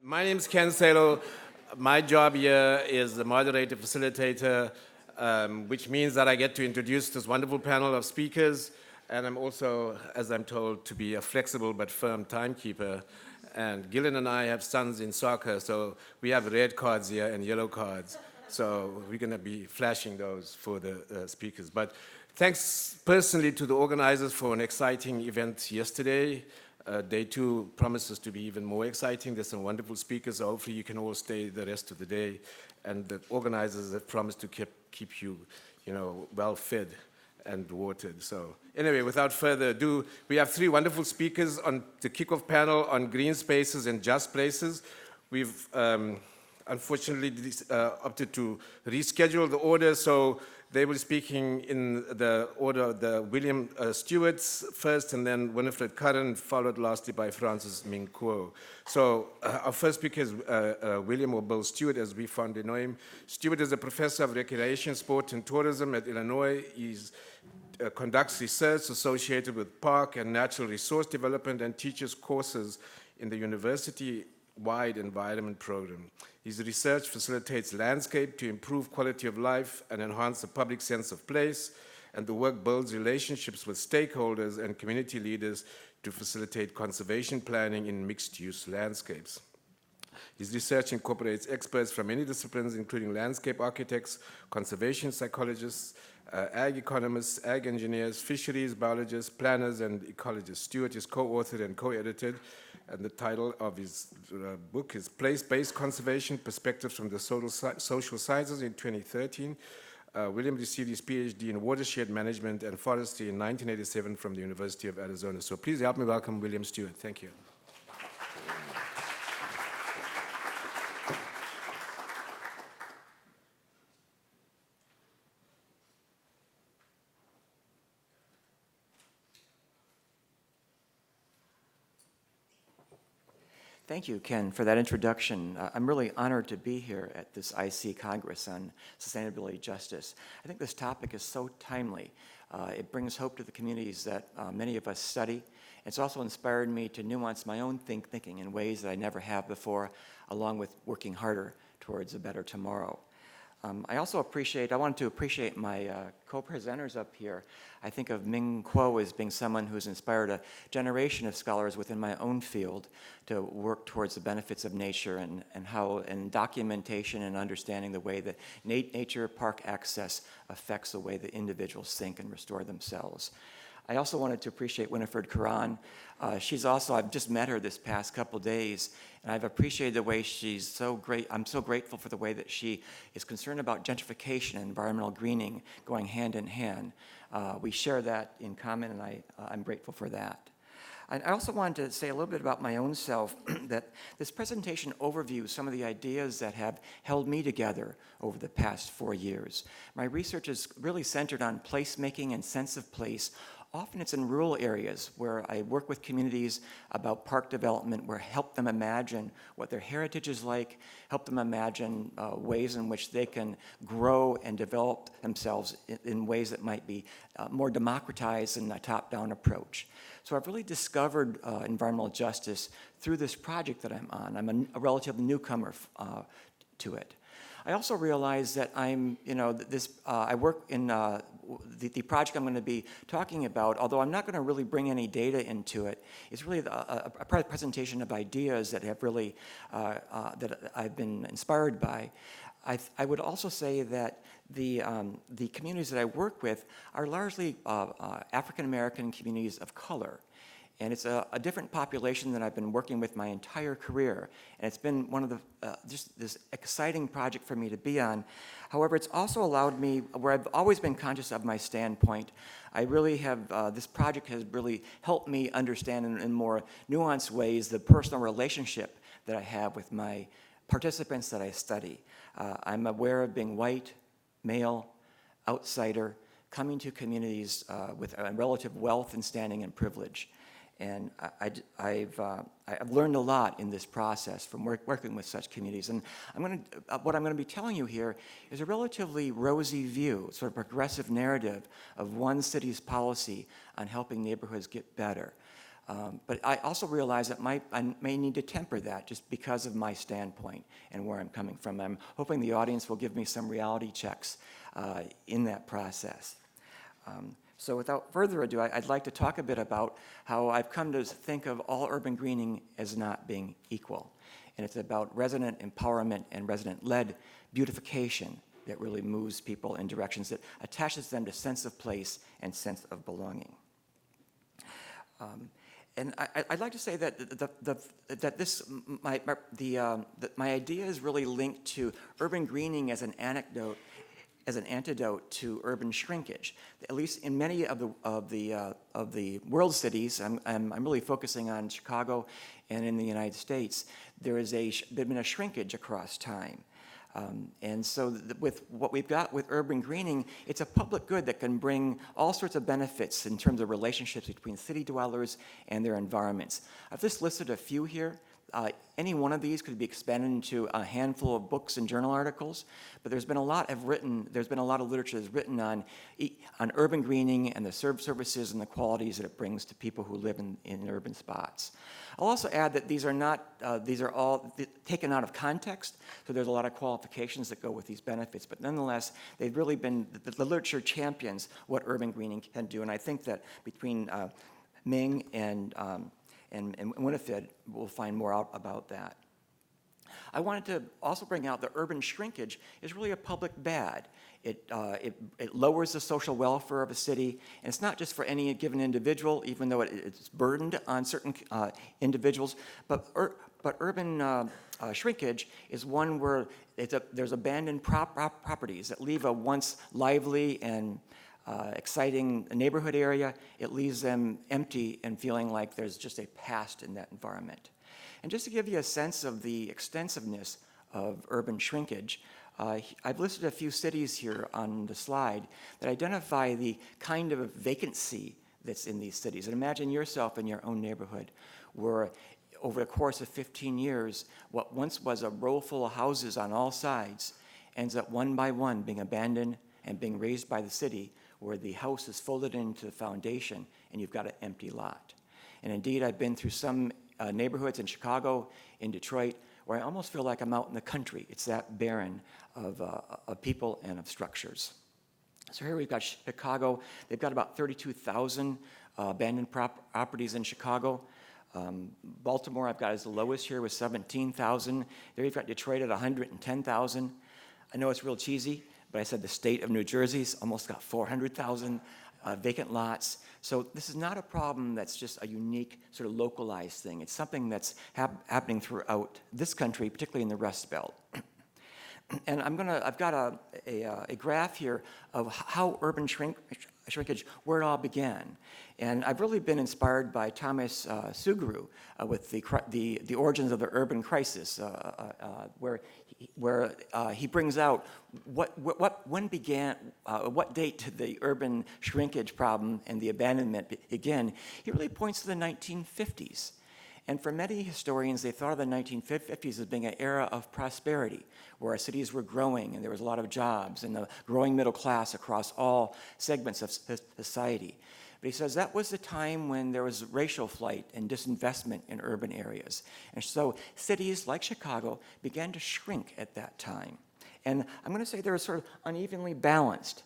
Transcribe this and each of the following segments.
My name is Ken Salo. My job here is the moderator facilitator, which means that I get to introduce this wonderful panel of speakers, and I'm also, as I'm told, to be a flexible but firm timekeeper. And Gillian and I have sons in soccer, so we have red cards here and yellow cards. So we're going to be flashing those for the speakers. But thanks personally to the organizers for an exciting event yesterday. Day 2 promises to be even more exciting. There's some wonderful speakers, so hopefully you can all stay the rest of the day. And the organizers have promised to keep you, well fed and watered. So anyway, without further ado, we have 3 wonderful speakers on the kickoff panel on green spaces and just places. We've unfortunately opted to reschedule the order, so they will be speaking in the order of the William Stewart first, and then Winifred, Curran, followed lastly by Francis Ming. So our first speaker is William or Bill Stewart, as we fondly know him. Stewart is a professor of recreation, sport, and tourism at Illinois. He conducts research associated with park and natural resource development and teaches courses in the university-wide environment program. His research facilitates landscape to improve quality of life and enhance the public sense of place, and the work builds relationships with stakeholders and community leaders to facilitate conservation planning in mixed-use landscapes. His research incorporates experts from many disciplines, including landscape architects, conservation psychologists, ag economists, ag engineers, fisheries biologists, planners, and ecologists. Stewart is co-authored and co-edited, and the title of his book is Place-Based Conservation, Perspectives from the Social Sciences in 2013. William received his PhD in Watershed Management and Forestry in 1987 from the University of Arizona. So please help me welcome William Stewart. Thank you. Thank you, Ken, for that introduction. I'm really honored to be here at this iSEE Congress on Sustainability Justice. I think this topic is so timely. It brings hope to the communities that many of us study. It's also inspired me to nuance my own thinking in ways that I never have before, along with working harder towards a better tomorrow. I wanted to appreciate my co-presenters up here. I think of Ming as being someone who's inspired a generation of scholars within my own field to work towards the benefits of nature and documentation and understanding the way that nature park access affects the way that individuals think and restore themselves. I also wanted to appreciate Winifred, Curran. I've just met her this past couple days, and I've appreciated the way she's so great. I'm so grateful for the way that she is concerned about gentrification and environmental greening going hand in hand. We share that in common, and I'm grateful for that. I also wanted to say a little bit about my own self, that this presentation overviews some of the ideas that have held me together over the past 4 years. My research is really centered on placemaking and sense of place. Often it's in rural areas where I work with communities about park development, where I help them imagine what their heritage is like, help them imagine ways in which they can grow and develop themselves in ways that might be more democratized than a top-down approach. So I've really discovered environmental justice through this project that I'm on. I'm a relative newcomer to it. I also realize that I work in the project I'm going to be talking about, although I'm not going to really bring any data into it. It's really a presentation of ideas that have really, that I've been inspired by. I would also say that the communities that I work with are largely African-American communities of color. And it's a different population than I've been working with my entire career. And it's been one of the, just this exciting project for me to be on. However, it's also allowed me, where I've always been conscious of my standpoint, I really have, this project has really helped me understand in more nuanced ways the personal relationship that I have with my participants that I study. I'm aware of being white, male, outsider, coming to communities with a relative wealth and standing and privilege. And I've learned a lot in this process from working with such communities. And what I'm going to be telling you here is a relatively rosy view, sort of progressive narrative of one city's policy on helping neighborhoods get better. But I also realize that I may need to temper that just because of my standpoint and where I'm coming from. I'm hoping the audience will give me some reality checks in that process. So without further ado, I'd like to talk a bit about how I've come to think of all urban greening as not being equal. And it's about resident empowerment and resident-led beautification that really moves people in directions that attaches them to sense of place and sense of belonging. And I'd like to say that my idea is really linked to urban greening as an antidote to urban shrinkage. At least in many of the world cities, I'm really focusing on Chicago and in the United States. There's been a shrinkage across time. And so with what we've got with urban greening, it's a public good that can bring all sorts of benefits in terms of relationships between city dwellers and their environments. I've just listed a few here. Any one of these could be expanded into a handful of books and journal articles, but there's been a lot of literature that's written on urban greening and the services and the qualities that it brings to people who live in urban spots. I'll also add that these are all taken out of context, so there's a lot of qualifications that go with these benefits, but nonetheless, they've really been, the literature champions what urban greening can do, and I think that between Ming and Winifred, we'll find more out about that. I wanted to also bring out that urban shrinkage is really a public bad. It lowers the social welfare of a city, and it's not just for any given individual, even though it's burdened on certain individuals, but urban shrinkage is one where there's abandoned properties that leave a once lively and exciting neighborhood area. It leaves them empty and feeling like there's just a past in that environment. And just to give you a sense of the extensiveness of urban shrinkage, I've listed a few cities here on the slide that identify the kind of vacancy that's in these cities. And imagine yourself in your own neighborhood where over the course of 15 years, what once was a row full of houses on all sides ends up one by one being abandoned and being raised by the city, where the house is folded into the foundation and you've got an empty lot. And indeed, I've been through some neighborhoods in Chicago, in Detroit, where I almost feel like I'm out in the country. It's that barren of people and of structures. So here we've got Chicago. They've got about 32,000 abandoned properties in Chicago. Baltimore, I've got as the lowest here with 17,000. There you've got Detroit at 110,000. I know it's real cheesy, but I said the state of New Jersey's almost got 400,000 vacant lots. So this is not a problem that's just a unique sort of localized thing. It's something that's happening throughout this country, particularly in the Rust Belt. And I've got a graph here of how urban shrinkage, where it all began. And I've really been inspired by Thomas Sugrue with the origins of the urban crisis, where he brings out what date did the urban shrinkage problem and the abandonment begin. He really points to the 1950s. And for many historians, they thought of the 1950s as being an era of prosperity, where our cities were growing and there was a lot of jobs and a growing middle class across all segments of society. But he says that was the time when there was racial flight and disinvestment in urban areas. And so cities like Chicago began to shrink at that time. And I'm going to say they were sort of unevenly balanced.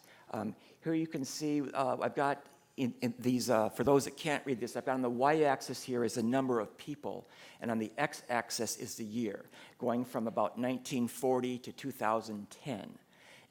Here you can see I've got in these, for those that can't read this, I've got on the y-axis here is the number of people, and on the x-axis is the year, going from about 1940 to 2010.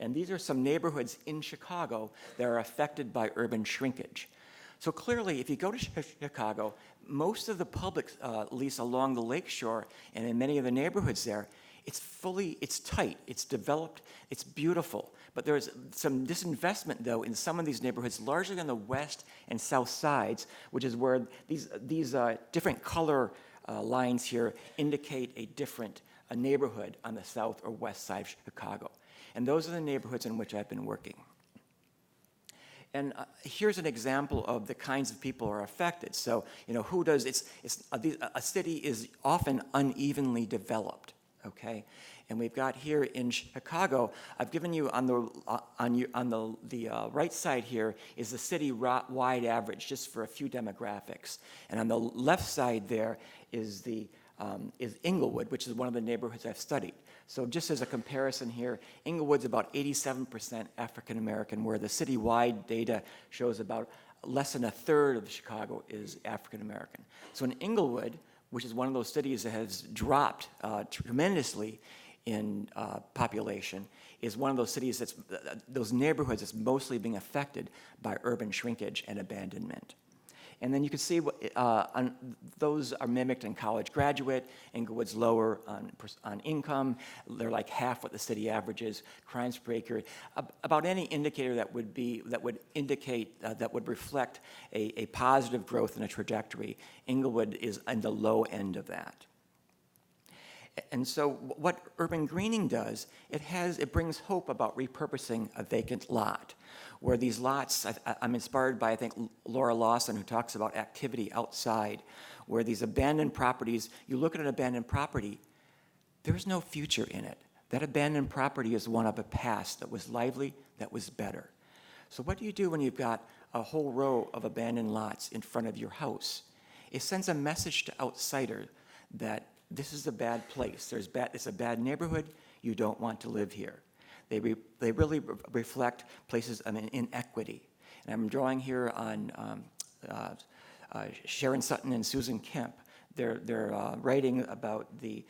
And these are some neighborhoods in Chicago that are affected by urban shrinkage. So clearly, if you go to Chicago, most of the public lease along the lakeshore and in many of the neighborhoods there, it's tight, it's developed, it's beautiful. But there's some disinvestment, though, in some of these neighborhoods, largely on the west and south sides, which is where these different color lines here indicate a different neighborhood on the south or west side of Chicago. And those are the neighborhoods in which I've been working. And here's an example of the kinds of people who are affected. So, a city is often unevenly developed. Okay, and we've got here in Chicago, I've given you on the right side here is the city-wide average, just for a few demographics. And on the left side there is is Inglewood, which is one of the neighborhoods I've studied. So just as a comparison here, Inglewood's about 87% African American, where the city-wide data shows about less than a third of Chicago is African American. So in Inglewood, which is one of those cities that has dropped tremendously in population, is one of those cities those neighborhoods that's mostly being affected by urban shrinkage and abandonment. And then you can see those are mimicked in college graduate. Inglewood's lower on income. They're like half what the city average is. Crimes per acre. About any indicator that would indicate that would reflect a positive growth in a trajectory, Inglewood is on the low end of that. And so what urban greening does, it brings hope about repurposing a vacant lot, where these lots, I'm inspired by, I think, Laura Lawson, who talks about activity outside, where these abandoned properties, you look at an abandoned property, there's no future in it. That abandoned property is one of a past that was lively, that was better. So what do you do when you've got a whole row of abandoned lots in front of your house? It sends a message to outsiders that this is a bad place. It's a bad neighborhood. You don't want to live here. They really reflect places of inequity. And I'm drawing here on Sharon Sutton and Susan Kemp. They're writing about the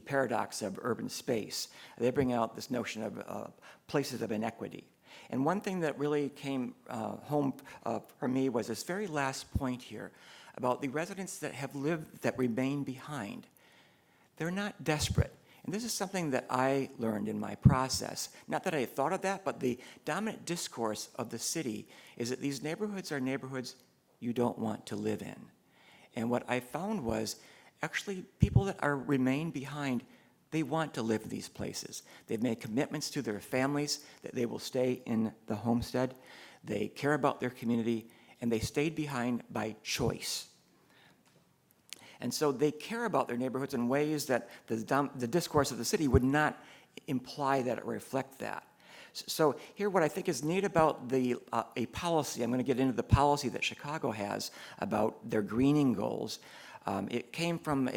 paradox of urban space. They bring out this notion of places of inequity. And one thing that really came home for me was this very last point here about the residents that have lived, that remain behind. They're not desperate. And this is something that I learned in my process. Not that I thought of that, but the dominant discourse of the city is that these neighborhoods are neighborhoods you don't want to live in. And what I found was actually people that remain behind, they want to live in these places. They've made commitments to their families that they will stay in the homestead. They care about their community, and they stayed behind by choice. And so they care about their neighborhoods in ways that the discourse of the city would not imply that it reflect that. So here, what I think is neat about a policy, I'm going to get into the policy that Chicago has about their greening goals. It came from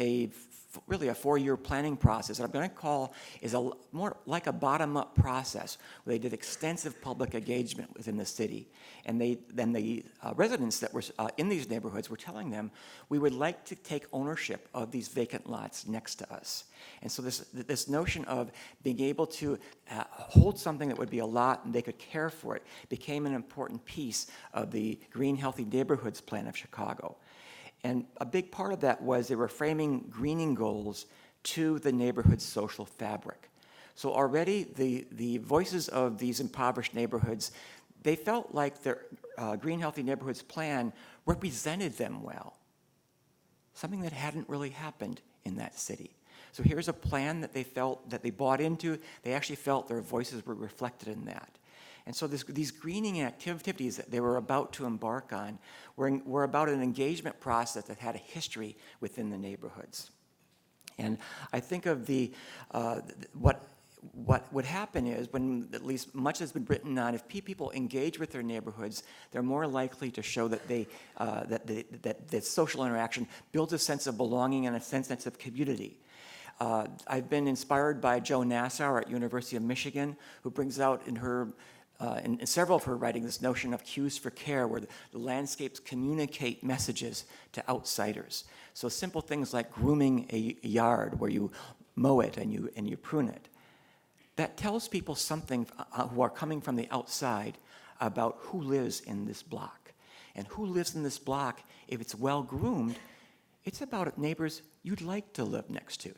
really a 4-year planning process that I'm going to call is more like a bottom-up process, where they did extensive public engagement within the city. And then the residents that were in these neighborhoods were telling them, we would like to take ownership of these vacant lots next to us. And so this notion of being able to hold something that would be a lot and they could care for it became an important piece of the Green Healthy Neighborhoods Plan of Chicago. And a big part of that was they were framing greening goals to the neighborhood's social fabric. So already the voices of these impoverished neighborhoods, they felt like their Green Healthy Neighborhoods Plan represented them well, something that hadn't really happened in that city. So here's a plan that they felt, that they bought into. They actually felt their voices were reflected in that. And so these greening activities that they were about to embark on were about an engagement process that had a history within the neighborhoods. And I think of what would happen is, when at least much has been written on, if people engage with their neighborhoods, they're more likely to show that that social interaction builds a sense of belonging and a sense of community. I've been inspired by Jo Nassau at University of Michigan, who brings out in several of her writing this notion of cues for care, where the landscapes communicate messages to outsiders. So simple things like grooming a yard, where you mow it and you prune it. That tells people something who are coming from the outside about who lives in this block. And who lives in this block, if it's well groomed, it's about neighbors you'd like to live next to.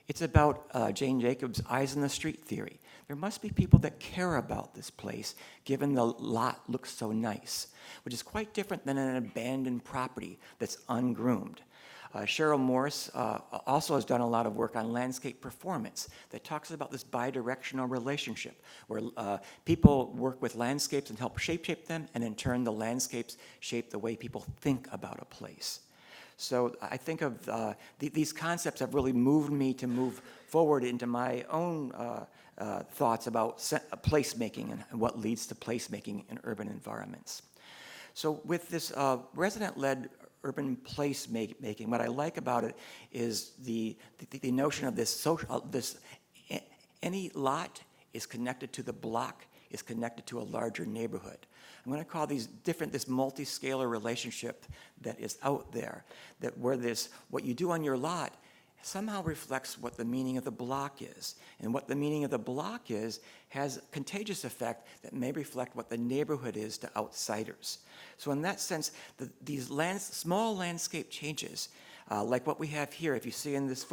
It's about Jane Jacobs' eyes in the street theory. There must be people that care about this place, given the lot looks so nice, which is quite different than an abandoned property that's ungroomed. Cheryl Morse also has done a lot of work on landscape performance that talks about this bidirectional relationship, where people work with landscapes and help shape them, and in turn the landscapes shape the way people think about a place. So I think of these concepts have really moved me to move forward into my own thoughts about placemaking and what leads to placemaking in urban environments. So with this resident-led urban placemaking, what I like about it is the notion of this any lot is connected to the block, is connected to a larger neighborhood. I'm going to call this multi-scalar relationship that is out there, that where what you do on your lot somehow reflects what the meaning of the block is. And what the meaning of the block is has a contagious effect that may reflect what the neighborhood is to outsiders. So in that sense, these small landscape changes, like what we have here, if you see in this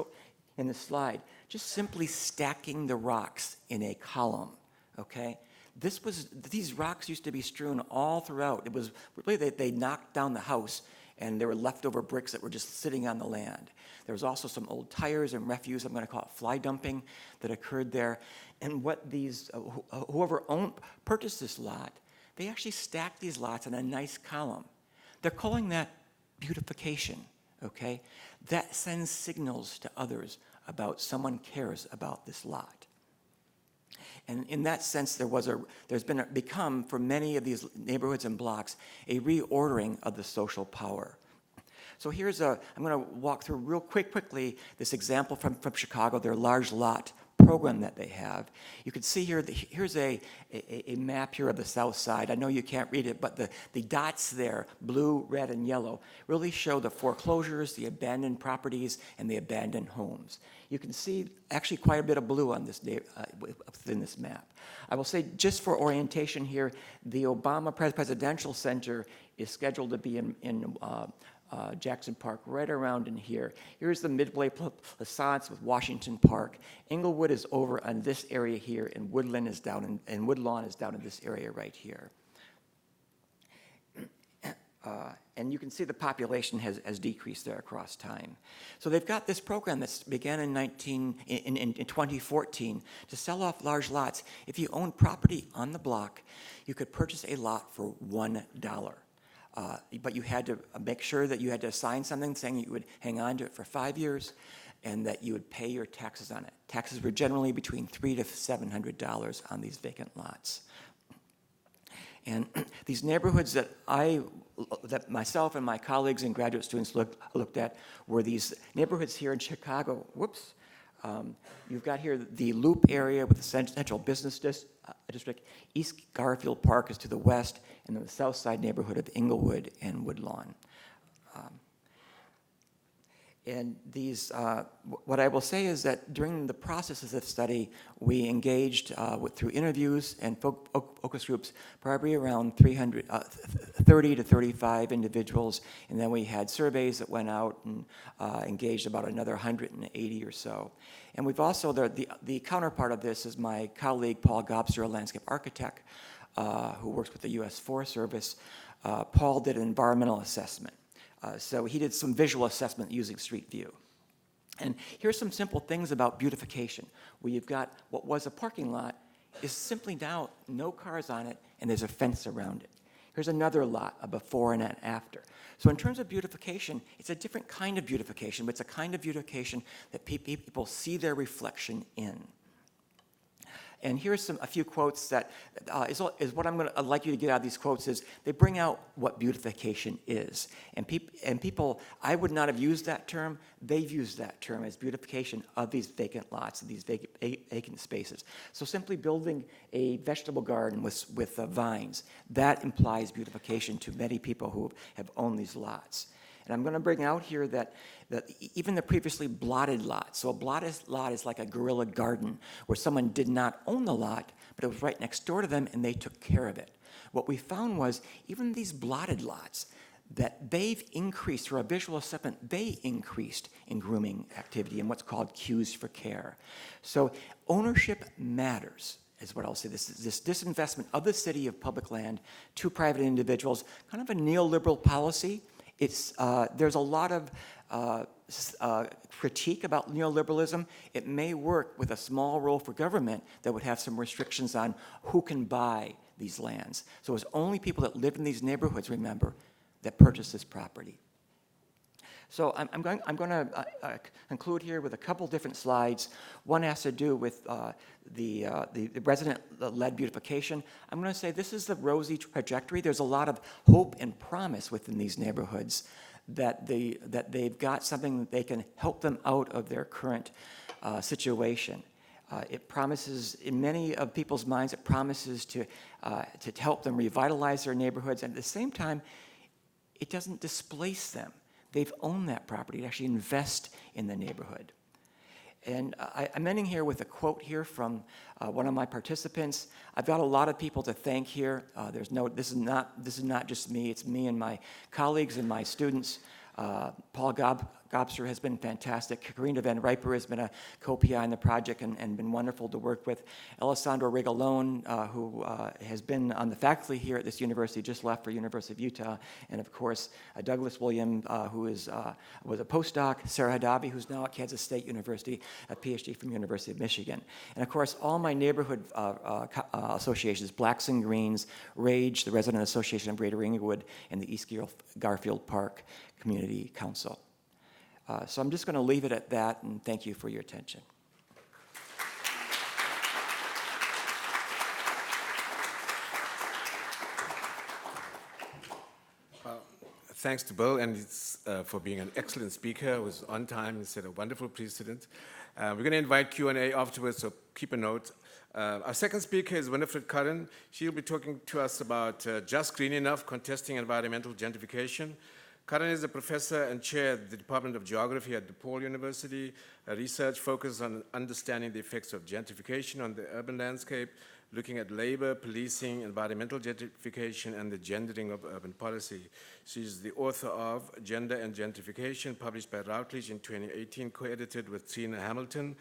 slide, just simply stacking the rocks in a column, okay? These rocks used to be strewn all throughout. It was really they knocked down the house and there were leftover bricks that were just sitting on the land. There was also some old tires and refuse, I'm going to call it fly dumping, that occurred there. And what whoever purchased this lot, they actually stacked these lots in a nice column. They're calling that beautification, okay? That sends signals to others about someone cares about this lot. And in that sense, there's become, for many of these neighborhoods and blocks, a reordering of the social power. So I'm going to walk through real quickly this example from Chicago, their large lot program that they have. You can see here, here's a map here of the south side. I know you can't read it, but the dots there, blue, red, and yellow, really show the foreclosures, the abandoned properties, and the abandoned homes. You can see actually quite a bit of blue on within this map. I will say, just for orientation here, the Obama Presidential Center is scheduled to be in Jackson Park, right around in here. Here's the Midway Plaisance with Washington Park. Englewood is over on this area here, and Woodlawn is down in this area right here. And you can see the population has decreased there across time. So they've got this program that began in 2014 to sell off large lots. If you own property on the block, you could purchase a lot for $1. But you had to make sure that you had to sign something saying you would hang on to it for 5 years and that you would pay your taxes on it. Taxes were generally between $300 to $700 on these vacant lots. And these neighborhoods that myself and my colleagues and graduate students looked at were these neighborhoods here in Chicago. Whoops. You've got here the Loop area with the Central Business District. East Garfield Park is to the west, and then the south side neighborhood of Englewood and Woodlawn. And these, what I will say is that during the process of this study, we engaged through interviews and focus groups, probably around 30 to 35 individuals, and then we had surveys that went out and engaged about another 180 or so. And we've also, the counterpart of this is my colleague, Paul Gobster, a landscape architect who works with the U.S. Forest Service. Paul did an environmental assessment. So he did some visual assessment using Street View. And here's some simple things about beautification, where you've got what was a parking lot is simply now no cars on it, and there's a fence around it. Here's another lot, a before and an after. So in terms of beautification, it's a different kind of beautification, but it's a kind of beautification that people see their reflection in. And here's a few quotes that is what I'd like you to get out of these quotes is they bring out what beautification is. And people, I would not have used that term. They've used that term as beautification of these vacant lots, these vacant spaces. So simply building a vegetable garden with vines, that implies beautification to many people who have owned these lots. And I'm going to bring out here that even the previously blotted lot, so a blotted lot is like a guerrilla garden where someone did not own the lot, but it was right next door to them and they took care of it. What we found was even these blotted lots, that they've increased, through a visual assessment, they increased in grooming activity and what's called cues for care. So ownership matters, is what I'll say. This disinvestment of the city of public land to private individuals, kind of a neoliberal policy. There's a lot of critique about neoliberalism. It may work with a small role for government that would have some restrictions on who can buy these lands. So it's only people that live in these neighborhoods, remember, that purchase this property. So I'm going to conclude here with a couple different slides. One has to do with the resident-led beautification. I'm going to say this is the rosy trajectory. There's a lot of hope and promise within these neighborhoods that they've got something that they can help them out of their current situation. It promises, in many of people's minds, it promises to help them revitalize their neighborhoods, and at the same time, it doesn't displace them. They've owned that property to actually invest in the neighborhood. And I'm ending here with a quote here from one of my participants. I've got a lot of people to thank here. This is not just me. It's me and my colleagues and my students. Paul Gobster has been fantastic. Karina Van Riper has been a co-PI in the project and been wonderful to work with. Alessandro Regalone, who has been on the faculty here at this university, just left for University of Utah. And of course, Douglas William, who was a postdoc. Sarah Hadavi, who's now at Kansas State University, a PhD from University of Michigan. And of course, all my neighborhood associations, Blacks and Greens, RAGE, the Resident Association of Greater Inglewood, and the East Garfield Park Community Council. So I'm just going to leave it at that, and thank you for your attention. Thanks to Bill and for being an excellent speaker. He was on time. He said a wonderful precedent. We're going to invite Q&A afterwards, so keep a note. Our second speaker is Winifred Curran. She'll be talking to us about Just Green Enough, Contesting Environmental Gentrification. Curran is a professor and chair of the Department of Geography at DePaul University. Her research focuses on understanding the effects of gentrification on the urban landscape, looking at labor, policing, environmental gentrification, and the gendering of urban policy. She's the author of Gender and Gentrification, published by Routledge in 2018, co-edited with Trina Hamilton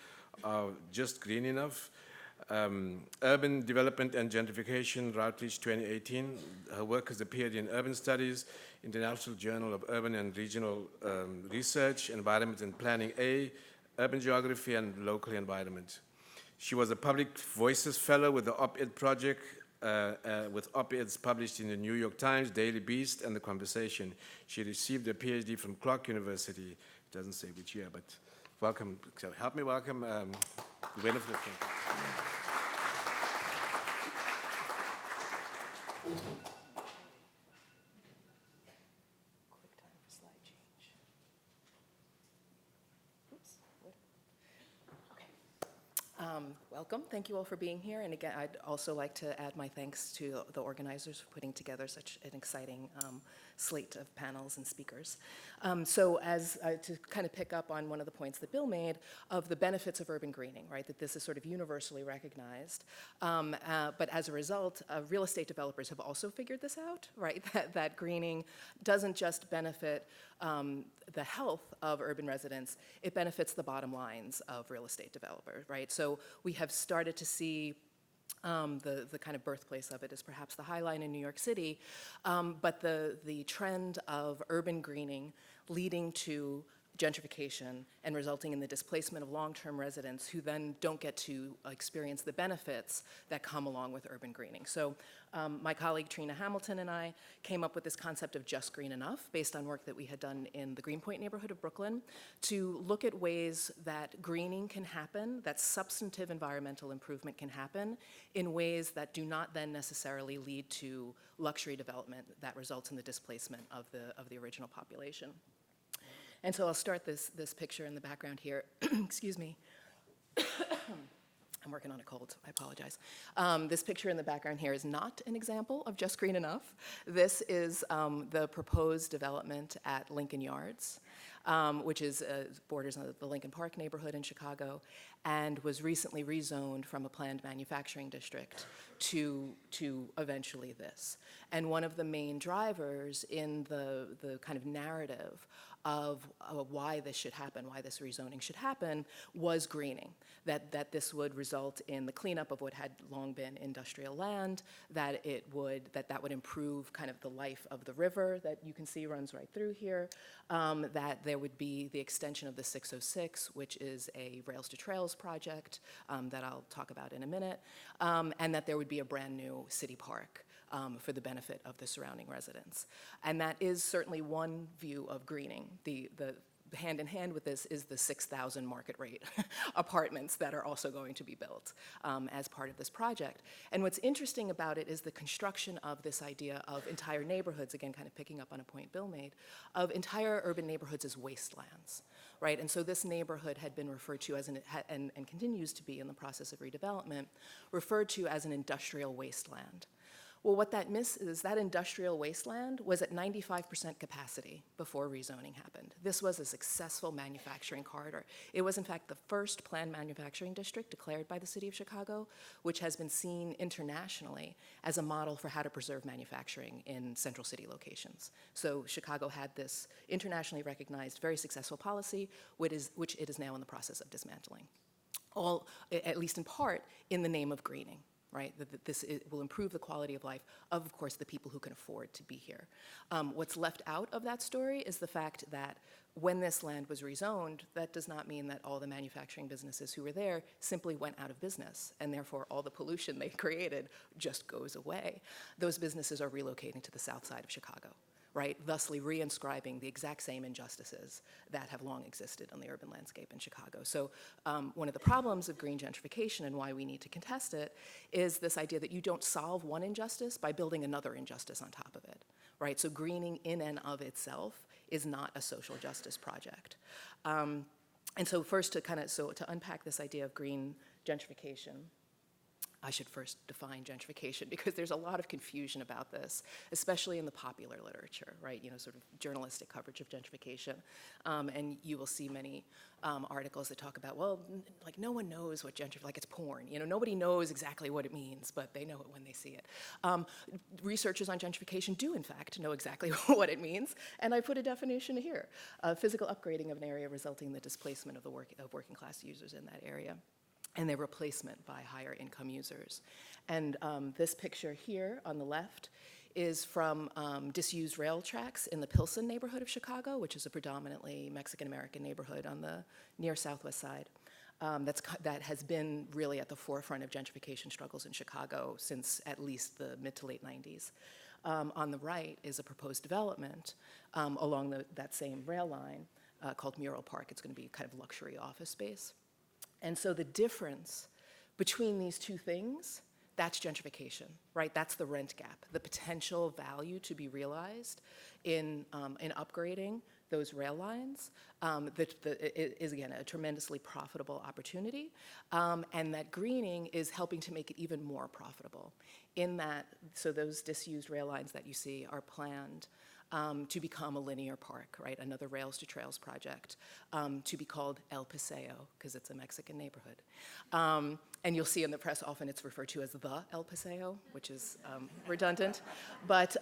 of Just Green Enough. Urban Development and Gentrification, Routledge 2018. Her work has appeared in Urban Studies, International Journal of Urban and Regional Research, Environment and Planning A, Urban Geography, and Local Environment. She was a Public Voices Fellow with the Op-Ed Project, with op-eds published in the New York Times, Daily Beast, and The Conversation. She received a PhD from Clark University. It doesn't say which year, but welcome. So help me welcome Winifred. Welcome. Thank you all for being here. And again, I'd also like to add my thanks to the organizers for putting together such an exciting slate of panels and speakers. So to kind of pick up on one of the points that Bill made of the benefits of urban greening, right, that this is sort of universally recognized. But as a result, real estate developers have also figured this out, right, that greening doesn't just benefit the health of urban residents, it benefits the bottom lines of real estate developers, right? So we have started to see the kind of birthplace of it is perhaps the High Line in New York City, but the trend of urban greening leading to gentrification and resulting in the displacement of long-term residents who then don't get to experience the benefits that come along with urban greening. So my colleague Trina Hamilton and I came up with this concept of just green enough based on work that we had done in the Greenpoint neighborhood of Brooklyn to look at ways that greening can happen, that substantive environmental improvement can happen in ways that do not then necessarily lead to luxury development that results in the displacement of the original population. And so I'll start this picture in the background here. Excuse me. I'm working on a cold, I apologize. This picture in the background here is not an example of just green enough. This is the proposed development at Lincoln Yards, which is borders on the Lincoln Park neighborhood in Chicago, and was recently rezoned from a planned manufacturing district to eventually this. And one of the main drivers in the kind of narrative of why this should happen, why this rezoning should happen, was greening. That this would result in the cleanup of what had long been industrial land, that would improve kind of the life of the river that you can see runs right through here, that there would be the extension of the 606, which is a Rails to Trails project that I'll talk about in a minute, and that there would be a brand new city park for the benefit of the surrounding residents. And that is certainly one view of greening. The hand in hand with this is the 6,000 market rate apartments that are also going to be built as part of this project. And what's interesting about it is the construction of this idea of entire neighborhoods, again, kind of picking up on a point Bill made, of entire urban neighborhoods as wastelands, right? And so this neighborhood had been referred to as, and continues to be in the process of redevelopment, referred to as an industrial wasteland. Well, what that misses, that industrial wasteland was at 95% capacity before rezoning happened. This was a successful manufacturing corridor. It was, in fact, the first planned manufacturing district declared by the city of Chicago, which has been seen internationally as a model for how to preserve manufacturing in central city locations. So Chicago had this internationally recognized, very successful policy, which it is now in the process of dismantling. All, at least in part, in the name of greening. Right, that this will improve the quality of life of course, the people who can afford to be here. What's left out of that story is the fact that when this land was rezoned, that does not mean that all the manufacturing businesses who were there simply went out of business, and therefore all the pollution they created just goes away. Those businesses are relocating to the south side of Chicago. Right, thusly reinscribing the exact same injustices that have long existed on the urban landscape in Chicago. So one of the problems of green gentrification and why we need to contest it is this idea that you don't solve one injustice by building another injustice on top of it, right? So greening in and of itself is not a social justice project. And so first to unpack this idea of green gentrification, I should first define gentrification because there's a lot of confusion about this, especially in the popular literature, right? You know, sort of journalistic coverage of gentrification. And you will see many articles that talk about, well, like no one knows what gentrification, like it's porn. You know, nobody knows exactly what it means, but they know it when they see it. Researchers on gentrification do, in fact, know exactly what it means. And I put a definition here, physical upgrading of an area resulting in the displacement of working class users in that area, and their replacement by higher income users. And this picture here on the left is from disused rail tracks in the Pilsen neighborhood of Chicago, which is a predominantly Mexican-American neighborhood on the near southwest side. That has been really at the forefront of gentrification struggles in Chicago since at least the mid to late 90s. On the right is a proposed development along that same rail line called Mural Park. It's going to be kind of luxury office space. And so the difference between these two things, that's gentrification, right? That's the rent gap, the potential value to be realized in upgrading those rail lines is, again, a tremendously profitable opportunity, and that greening is helping to make it even more profitable in that, so those disused rail lines that you see are planned to become a linear park, right? Another Rails to Trails project, to be called El Paseo, because it's a Mexican neighborhood. And you'll see in the press often it's referred to as the El Paseo, which is redundant. But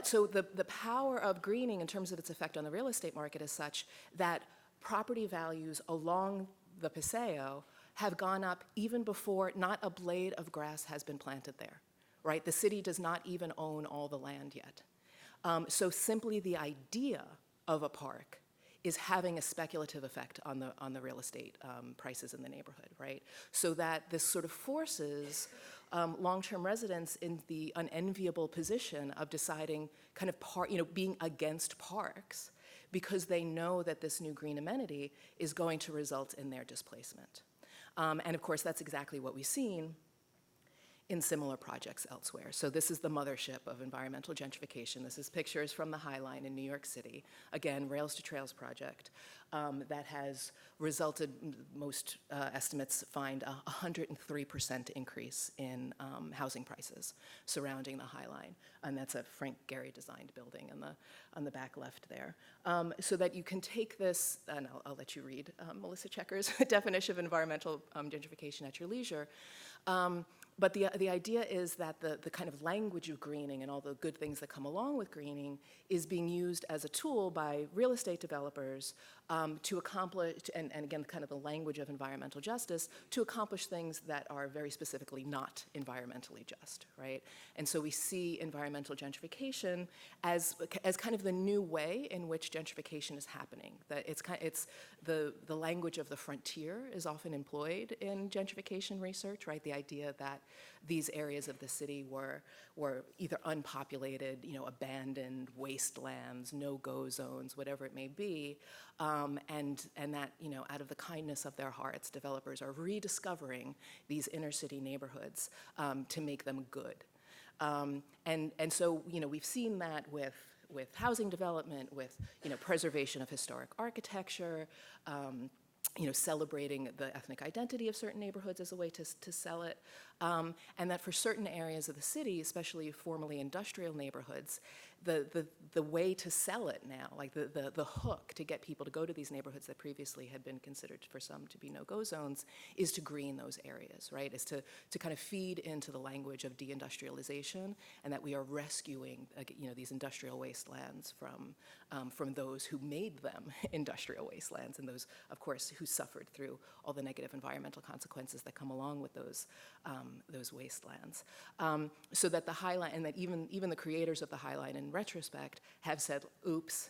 so the power of greening in terms of its effect on the real estate market is such that property values along the Paseo have gone up even before not a blade of grass has been planted there, right? The city does not even own all the land yet. So simply the idea of a park is having a speculative effect on the real estate prices in the neighborhood, right? So that this sort of forces long-term residents in the unenviable position of deciding kind of being against parks because they know that this new green amenity is going to result in their displacement. And of course, that's exactly what we've seen in similar projects elsewhere. So this is the mothership of environmental gentrification. This is pictures from the High Line in New York City. Again, Rails to Trails project that has resulted, most estimates find a 103% increase in housing prices surrounding the High Line. And that's a Frank Gehry designed building on the back left there. So that you can take this, and I'll let you read Melissa Checker's definition of environmental gentrification at your leisure. But the idea is that the kind of language of greening and all the good things that come along with greening is being used as a tool by real estate developers to accomplish, and again, kind of the language of environmental justice, to accomplish things that are very specifically not environmentally just, right? And so we see environmental gentrification as kind of the new way in which gentrification is happening. That it's the language of the frontier is often employed in gentrification research, right? The idea that these areas of the city were or either unpopulated, abandoned wastelands, no-go zones, whatever it may be, and that, out of the kindness of their hearts, developers are rediscovering these inner city neighborhoods to make them good. And so, we've seen that with housing development, with, preservation of historic architecture, celebrating the ethnic identity of certain neighborhoods as a way to sell it, and that for certain areas of the city, especially formerly industrial neighborhoods, the way to sell it now, like the hook to get people to go to these neighborhoods that previously had been considered for some to be no-go zones, is to green those areas, right? Is to kind of feed into the language of deindustrialization, and that we are rescuing, these industrial wastelands from those who made them industrial wastelands, and those, of course, who suffered through all the negative environmental consequences that come along with those wastelands. So that the High Line, and that even the creators of the High Line in retrospect have said, oops,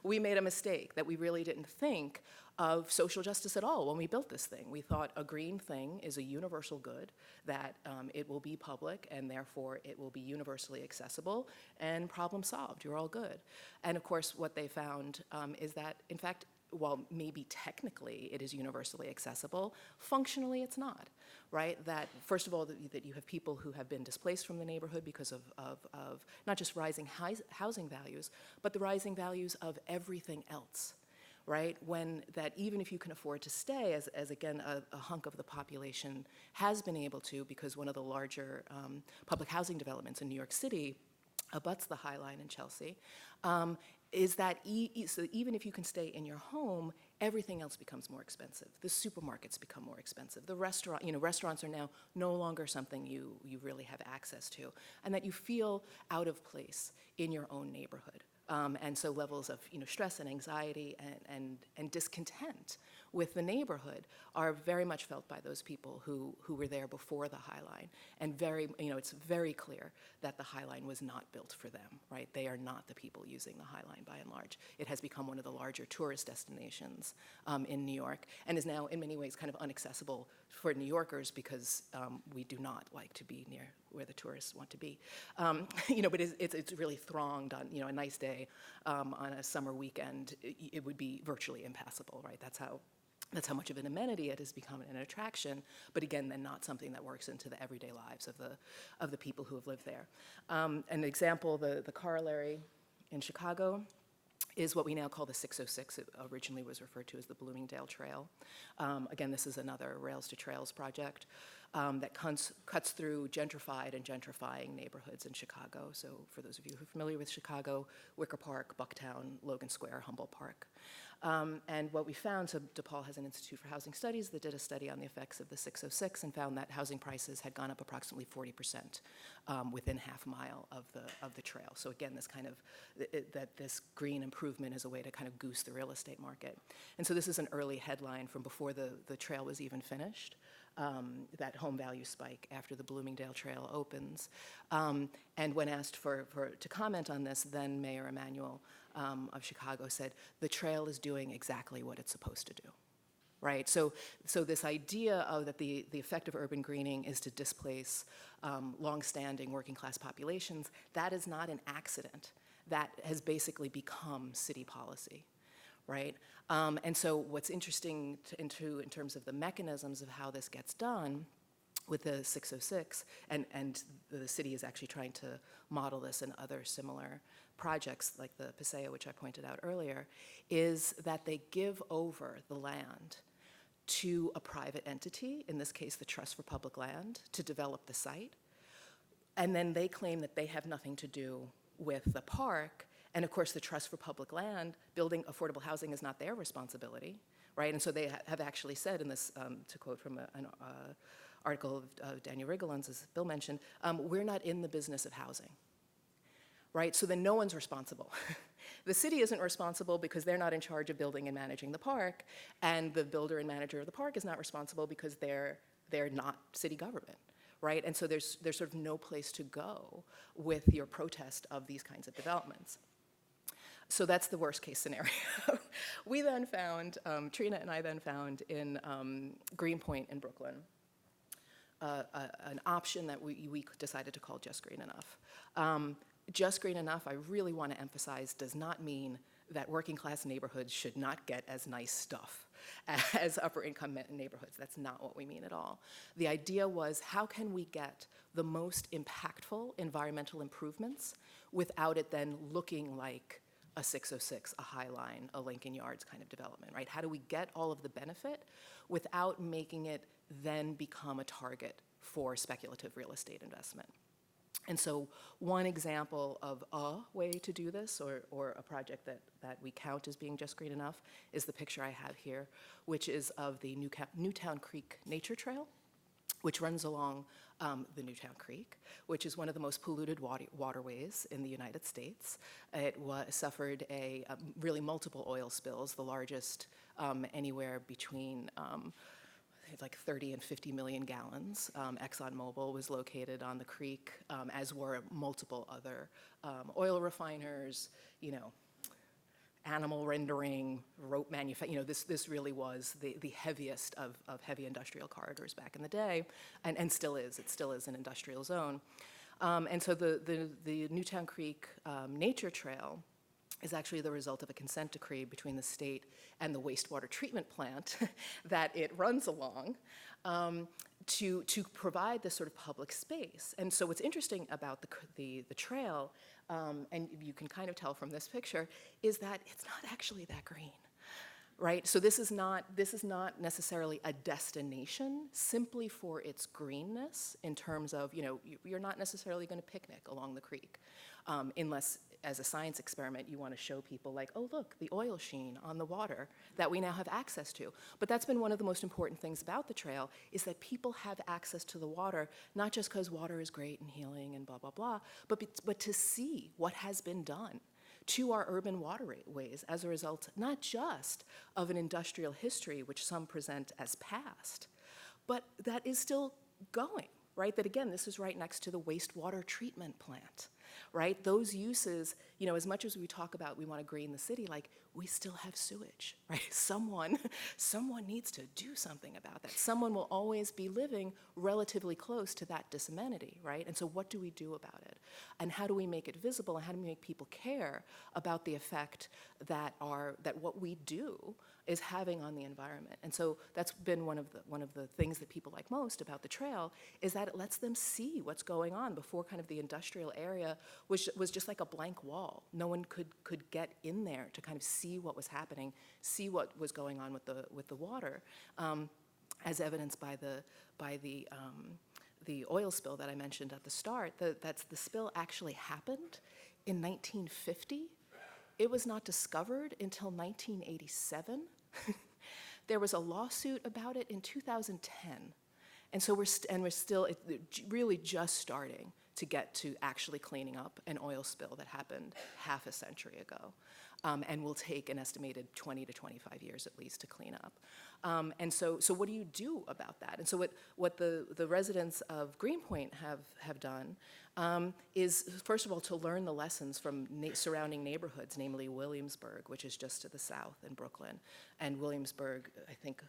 we made a mistake, that we really didn't think of social justice at all when we built this thing. We thought a green thing is a universal good, that it will be public and therefore it will be universally accessible, and problem solved, you're all good. And of course, what they found is that, in fact, while maybe technically it is universally accessible, functionally it's not, right? That, first of all, that you have people who have been displaced from the neighborhood because of not just rising housing values, but the rising values of everything else, right? When that even if you can afford to stay, as again, a hunk of the population has been able to, because one of the larger public housing developments in New York City abuts the High Line in Chelsea, is that so even if you can stay in your home, everything else becomes more expensive. The supermarkets become more expensive. The restaurants are now no longer something you really have access to, and that you feel out of place in your own neighborhood. And so levels of stress and anxiety and discontent with the neighborhood are very much felt by those people who were there before the High Line. And it's very clear that the High Line was not built for them, right? They are not the people using the High Line by and large. It has become one of the larger tourist destinations in New York, and is now in many ways kind of inaccessible for New Yorkers, because we do not like to be near where the tourists want to be. But it's really thronged on, a nice day on a summer weekend, it would be virtually impassable, right? That's how much of an amenity it has become, an attraction, but again, then not something that works into the everyday lives of the people who have lived there. An example, the corollary in Chicago is what we now call the 606. It originally was referred to as the Bloomingdale Trail. Again, this is another Rails to Trails project that cuts through gentrified and gentrifying neighborhoods in Chicago. So for those of you who are familiar with Chicago, Wicker Park, Bucktown, Logan Square, Humboldt Park. And what we found, so DePaul has an Institute for Housing Studies that did a study on the effects of the 606 and found that housing prices had gone up approximately 40% within half a mile of the trail. So again, this kind of, that this green improvement is a way to kind of goose the real estate market. And so this is an early headline from before the trail was even finished. That home value spike after the Bloomingdale Trail opens. And when asked to comment on this, then Mayor Emanuel of Chicago said, the trail is doing exactly what it's supposed to do, right? So this idea of that the effect of urban greening is to displace longstanding working class populations, that is not an accident. That has basically become city policy, right? And so what's interesting in terms of the mechanisms of how this gets done with the 606, and the city is actually trying to model this in other similar projects like the Paseo, which I pointed out earlier, is that they give over the land to a private entity, in this case the Trust for Public Land, to develop the site. And then they claim that they have nothing to do with the park. And of course, the Trust for Public Land, building affordable housing is not their responsibility, right? And so they have actually said in this, to quote from an article of Daniel Rigolins, as Bill mentioned, we're not in the business of housing, right? So then no one's responsible. The city isn't responsible because they're not in charge of building and managing the park, and the builder and manager of the park is not responsible because they're not city government, right? And so there's sort of no place to go with your protest of these kinds of developments. So that's the worst case scenario. We then found, Trina and I then found in Greenpoint in Brooklyn, an option that we decided to call Just Green Enough. Just Green Enough, I really want to emphasize, does not mean that working class neighborhoods should not get as nice stuff as upper income neighborhoods. That's not what we mean at all. The idea was, how can we get the most impactful environmental improvements without it then looking like a 606, a High Line, a Lincoln Yards kind of development, right? How do we get all of the benefit without making it then become a target for speculative real estate investment? And so one example of a way to do this, or a project that we count as being Just Green Enough, is the picture I have here, which is of the Newtown Creek Nature Trail, which runs along the Newtown Creek, which is one of the most polluted waterways in the United States. It suffered really multiple oil spills, the largest anywhere between like 30 and 50 million gallons. ExxonMobil was located on the creek, as were multiple other oil refiners, animal rendering, rope manufacturing. This really was the heaviest of heavy industrial corridors back in the day, and still is. It still is an industrial zone. And so the Newtown Creek Nature Trail is actually the result of a consent decree between the state and the wastewater treatment plant that it runs along, to provide this sort of public space. And so what's interesting about the trail, and you can kind of tell from this picture, is that it's not actually that green. Right, so this is not necessarily a destination simply for its greenness, in terms of, you're not necessarily going to picnic along the creek, unless as a science experiment you want to show people like, oh look, the oil sheen on the water that we now have access to. But that's been one of the most important things about the trail, is that people have access to the water, not just because water is great and healing and blah, blah, blah, but to see what has been done to our urban waterways as a result, not just of an industrial history, which some present as past, but that is still going, right? That again, this is right next to the wastewater treatment plant, right? Those uses, as much as we talk about we want to green the city, like, we still have sewage, right? Someone needs to do something about that. Someone will always be living relatively close to that disamenity, right? And so what do we do about it? And how do we make it visible, and how do we make people care about the effect that what we do is having on the environment? And so that's been one of the things that people like most about the trail, is that it lets them see what's going on. Before, kind of the industrial area was just like a blank wall. No one could get in there to kind of see what was happening, see what was going on with the water, as evidenced by the oil spill that I mentioned at the start. The spill actually happened in 1950. It was not discovered until 1987. There was a lawsuit about it in 2010. And so we're still really just starting to get to actually cleaning up an oil spill that happened half a century ago, and will take an estimated 20 to 25 years at least to clean up. And so what do you do about that? And so what the residents of Greenpoint have done is, first of all, to learn the lessons from surrounding neighborhoods, namely Williamsburg, which is just to the south, in Brooklyn. And Williamsburg, I think,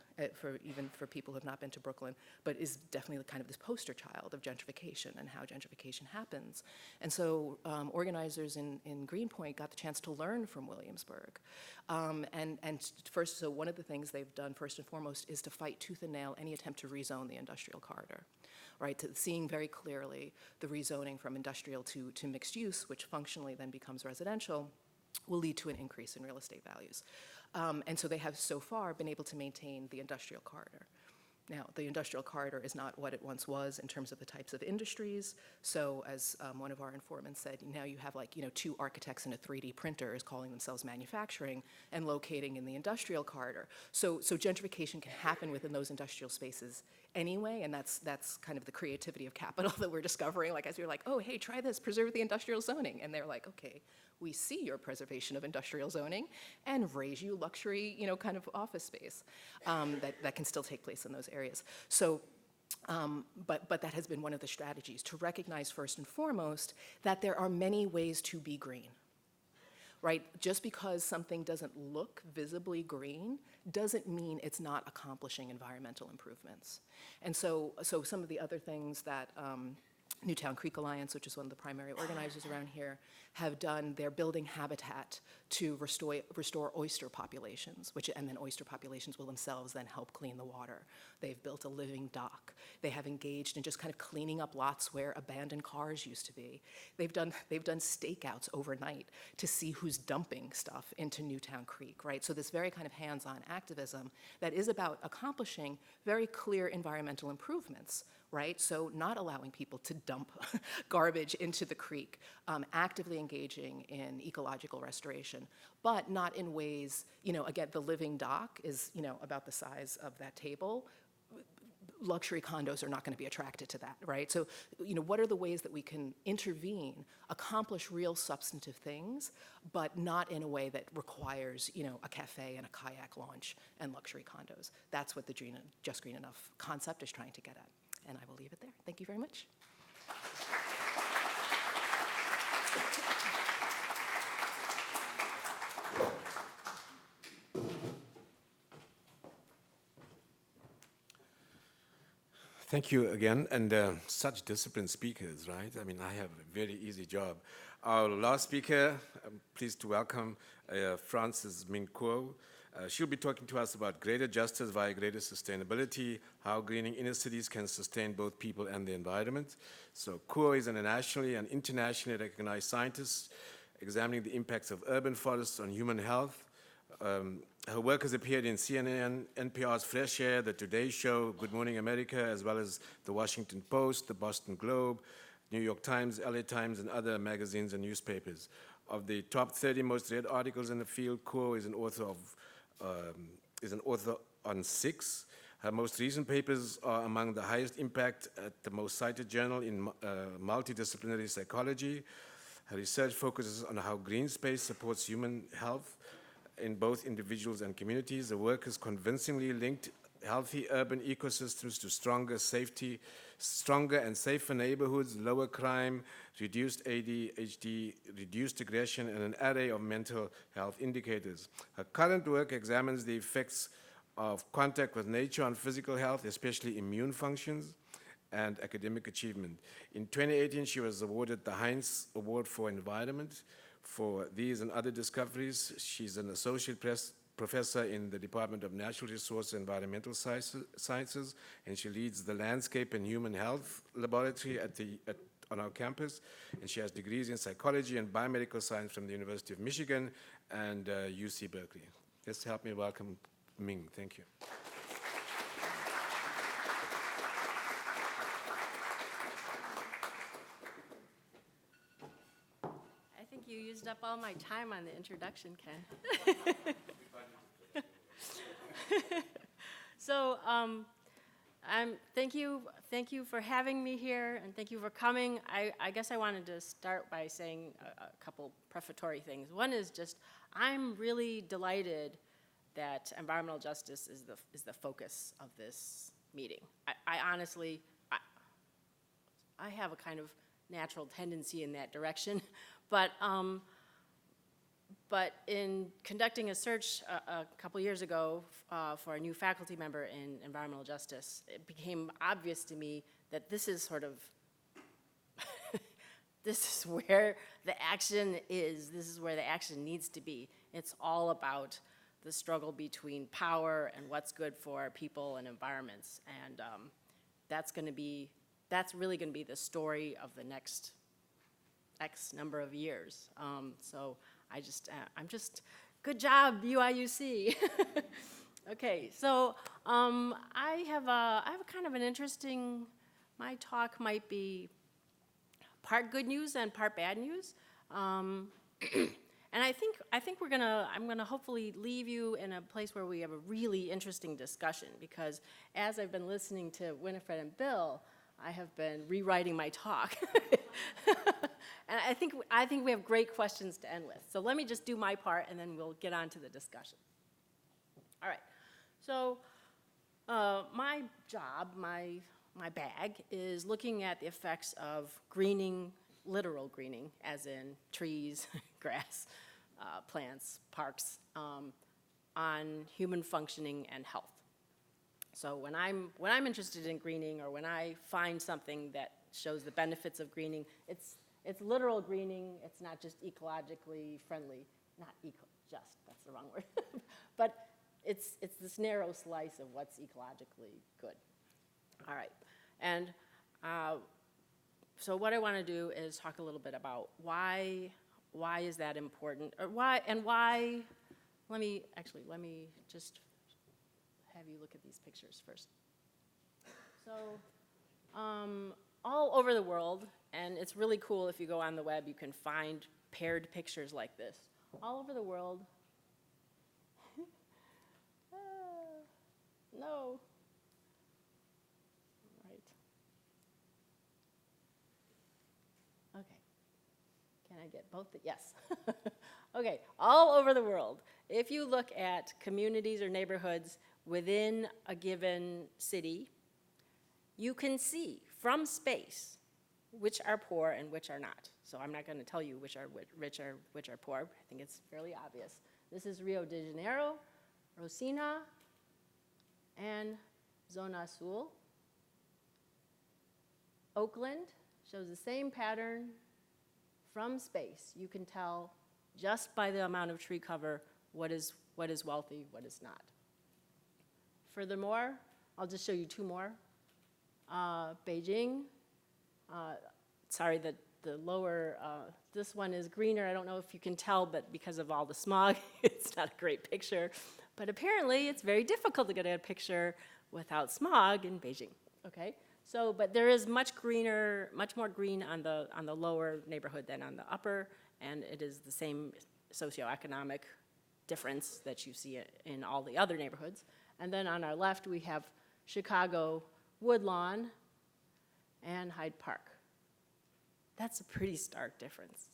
even for people who have not been to Brooklyn, but is definitely kind of this poster child of gentrification and how gentrification happens. And so organizers in Greenpoint got the chance to learn from Williamsburg. And first, so one of the things they've done first and foremost is to fight tooth and nail any attempt to rezone the industrial corridor, right? To seeing very clearly the rezoning from industrial to mixed use, which functionally then becomes residential, will lead to an increase in real estate values. And so they have so far been able to maintain the industrial corridor. Now, the industrial corridor is not what it once was in terms of the types of industries. So as one of our informants said, now you have two architects and a 3D printer is calling themselves manufacturing and locating in the industrial corridor. So gentrification can happen within those industrial spaces anyway, and that's kind of the creativity of capital that we're discovering. Like, as you're like, oh, hey, try this, preserve the industrial zoning. And they're like, okay, we see your preservation of industrial zoning and raise you luxury, kind of office space that can still take place in those areas. So, but that has been one of the strategies, to recognize first and foremost that there are many ways to be green, right? Just because something doesn't look visibly green doesn't mean it's not accomplishing environmental improvements. And so some of the other things that Newtown Creek Alliance, which is one of the primary organizers around here, have done, they're building habitat to restore oyster populations, and then oyster populations will themselves then help clean the water. They've built a living dock. They have engaged in just kind of cleaning up lots where abandoned cars used to be. They've done stakeouts overnight to see who's dumping stuff into Newtown Creek, right? So this very kind of hands-on activism that is about accomplishing very clear environmental improvements, right? So not allowing people to dump garbage into the creek, actively engaging in ecological restoration, but not in ways, again, the living dock is, about the size of that table. Luxury condos are not going to be attracted to that, right? So, what are the ways that we can intervene, accomplish real substantive things, but not in a way that requires, a cafe and a kayak launch and luxury condos? That's what the Just Green Enough concept is trying to get at. And I will leave it there. Thank you very much. Thank you again, and such disciplined speakers, right? I mean, I have a very easy job. Our last speaker, I'm pleased to welcome Frances Ming. She'll be talking to us about greater justice via greater sustainability, how greening inner cities can sustain both people and the environment. So Kuo is an nationally and internationally recognized scientist examining the impacts of urban forests on human health. Her work has appeared in CNN, NPR's Fresh Air, The Today Show, Good Morning America, as well as The Washington Post, The Boston Globe, New York Times, LA Times, and other magazines and newspapers. Of the top 30 most read articles in the field, Kuo is an author on 6. Her most recent papers are among the highest impact at the most cited journal in multidisciplinary psychology. Her research focuses on how green space supports human health in both individuals and communities. The work has convincingly linked healthy urban ecosystems to stronger and safer neighborhoods, lower crime, reduced ADHD, reduced aggression, and an array of mental health indicators. Her current work examines the effects of contact with nature on physical health, especially immune functions and academic achievement. In 2018, she was awarded the Heinz Award for Environment for these and other discoveries. She's an associate professor in the Department of Natural Resources and Environmental Sciences, and she leads the Landscape and Human Health Laboratory on our campus. And she has degrees in psychology and biomedical science from the University of Michigan and UC Berkeley. Let's help me welcome Ming. Thank you. I think you used up all my time on the introduction, Ken. So, thank you for having me here, and thank you for coming. I guess I wanted to start by saying a couple prefatory things. One is just, I'm really delighted that environmental justice is the focus of this meeting. I honestly, I have a kind of natural tendency in that direction, but in conducting a search a couple years ago for a new faculty member in environmental justice, it became obvious to me that this is sort of, this is where the action is, this is where the action needs to be. It's all about the struggle between power and what's good for people and environments. And that's really gonna be the story of the next X number of years. So I'm just, good job, UIUC. Okay, so I have a kind of an interesting, my talk might be part good news and part bad news. And I think I'm gonna hopefully leave you in a place where we have a really interesting discussion, because as I've been listening to Winifred and Bill, I have been rewriting my talk. And I think we have great questions to end with. So let me just do my part, and then we'll get on to the discussion. All right, so my job, my bag, is looking at the effects of greening, literal greening, as in trees, grass, plants, parks, on human functioning and health. So when I'm interested in greening, or when I find something that shows the benefits of greening, it's literal greening. It's not just ecologically friendly, not just, that's the wrong word, but it's this narrow slice of what's ecologically good. All right, and so what I want to do is talk a little bit about why is that important, or why, let me just have you look at these pictures first. So, all over the world, and it's really cool if you go on the web, you can find paired pictures like this. All over the world, no, right. Okay, can I get both? Yes. Okay, all over the world, if you look at communities or neighborhoods within a given city, you can see from space which are poor and which are not. So I'm not going to tell you which are rich or which are poor. I think it's fairly obvious. This is Rio de Janeiro, Rosina, and Zona Azul. Oakland shows the same pattern from space. You can tell just by the amount of tree cover what is wealthy, what is not. Furthermore, I'll just show you two more. Beijing, sorry, the lower, this one is greener. I don't know if you can tell, but because of all the smog, it's not a great picture. But apparently, it's very difficult to get a picture without smog in Beijing, okay? So, but there is much more green on the lower neighborhood than on the upper, and it is the same socioeconomic difference that you see in all the other neighborhoods. And then on our left, we have Chicago, Woodlawn, and Hyde Park. That's a pretty stark difference,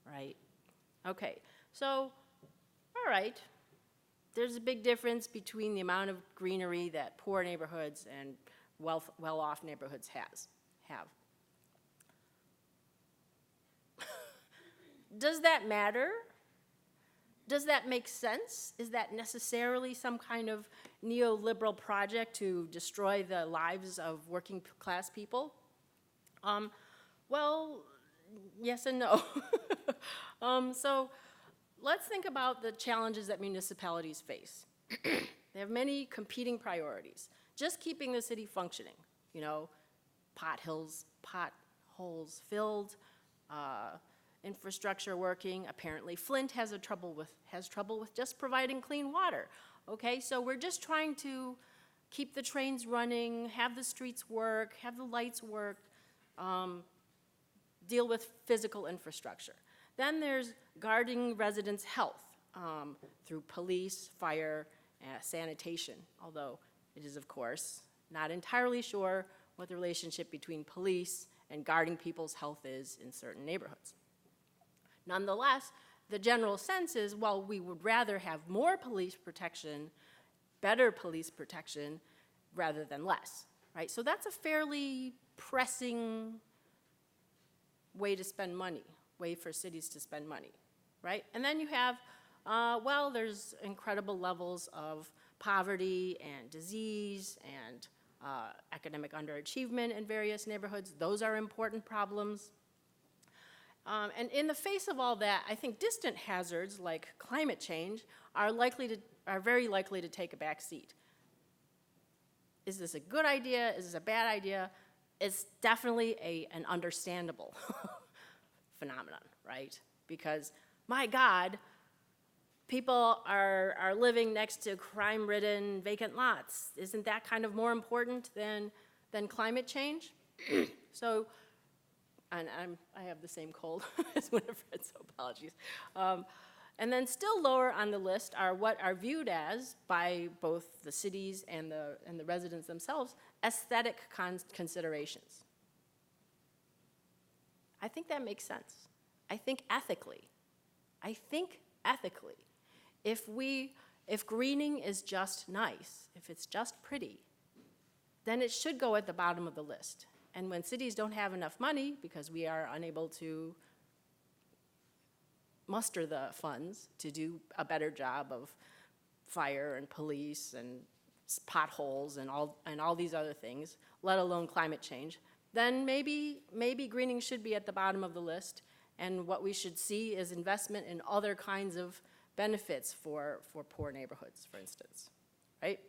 right? Okay, so, all right. There's a big difference between the amount of greenery that poor neighborhoods and well-off neighborhoods have. Does that matter? Does that make sense? Is that necessarily some kind of neoliberal project to destroy the lives of working class people? Well, yes and no. So let's think about the challenges that municipalities face. They have many competing priorities. Just keeping the city functioning, you know, potholes filled, infrastructure working. Apparently, Flint has trouble with just providing clean water. Okay, so we're just trying to keep the trains running, have the streets work, have the lights work, deal with physical infrastructure. Then there's guarding residents' health through police, fire, sanitation, although it is, of course, not entirely sure what the relationship between police and guarding people's health is in certain neighborhoods. Nonetheless, the general sense is, well, we would rather have more police protection, better police protection, rather than less, right? So that's a fairly pressing way to spend money, way for cities to spend money, right? And then you have, well, there's incredible levels of poverty and disease and academic underachievement in various neighborhoods. Those are important problems. And in the face of all that, I think distant hazards like climate change are very likely to take a back seat. Is this a good idea? Is this a bad idea? It's definitely an understandable phenomenon, right? Because, my God, people are living next to crime-ridden vacant lots. Isn't that kind of more important than climate change? So, and I have the same cold as Winifred, so apologies. And then still lower on the list are what are viewed as, by both the cities and the residents themselves, aesthetic considerations. I think that makes sense. I think ethically, if greening is just nice, if it's just pretty, then it should go at the bottom of the list. And when cities don't have enough money because we are unable to muster the funds to do a better job of fire and police and potholes and all these other things, let alone climate change, then maybe greening should be at the bottom of the list. And what we should see is investment in other kinds of benefits for poor neighborhoods, for instance, right?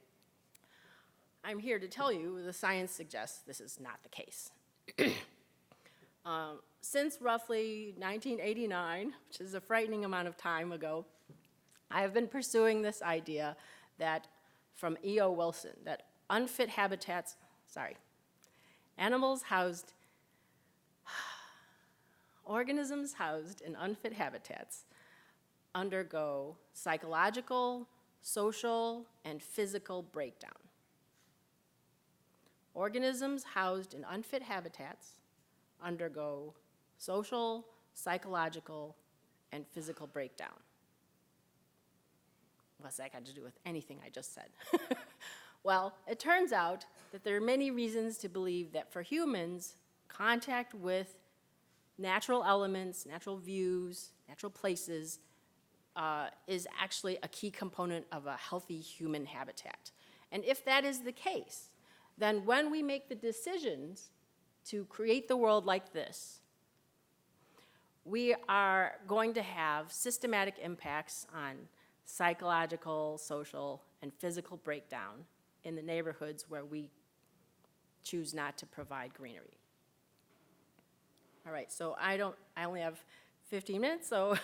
I'm here to tell you the science suggests this is not the case. Since roughly 1989, which is a frightening amount of time ago, I have been pursuing this idea that from E.O. Wilson, that unfit habitats, organisms housed in unfit habitats undergo psychological, social, and physical breakdown. Organisms housed in unfit habitats undergo social, psychological, and physical breakdown. What's that got to do with anything I just said? Well, it turns out that there are many reasons to believe that for humans, contact with natural elements, natural views, natural places is actually a key component of a healthy human habitat. And if that is the case, then when we make the decisions to create the world like this, we are going to have systematic impacts on psychological, social, and physical breakdown in the neighborhoods where we choose not to provide greenery. All right, so I only have 15 minutes, so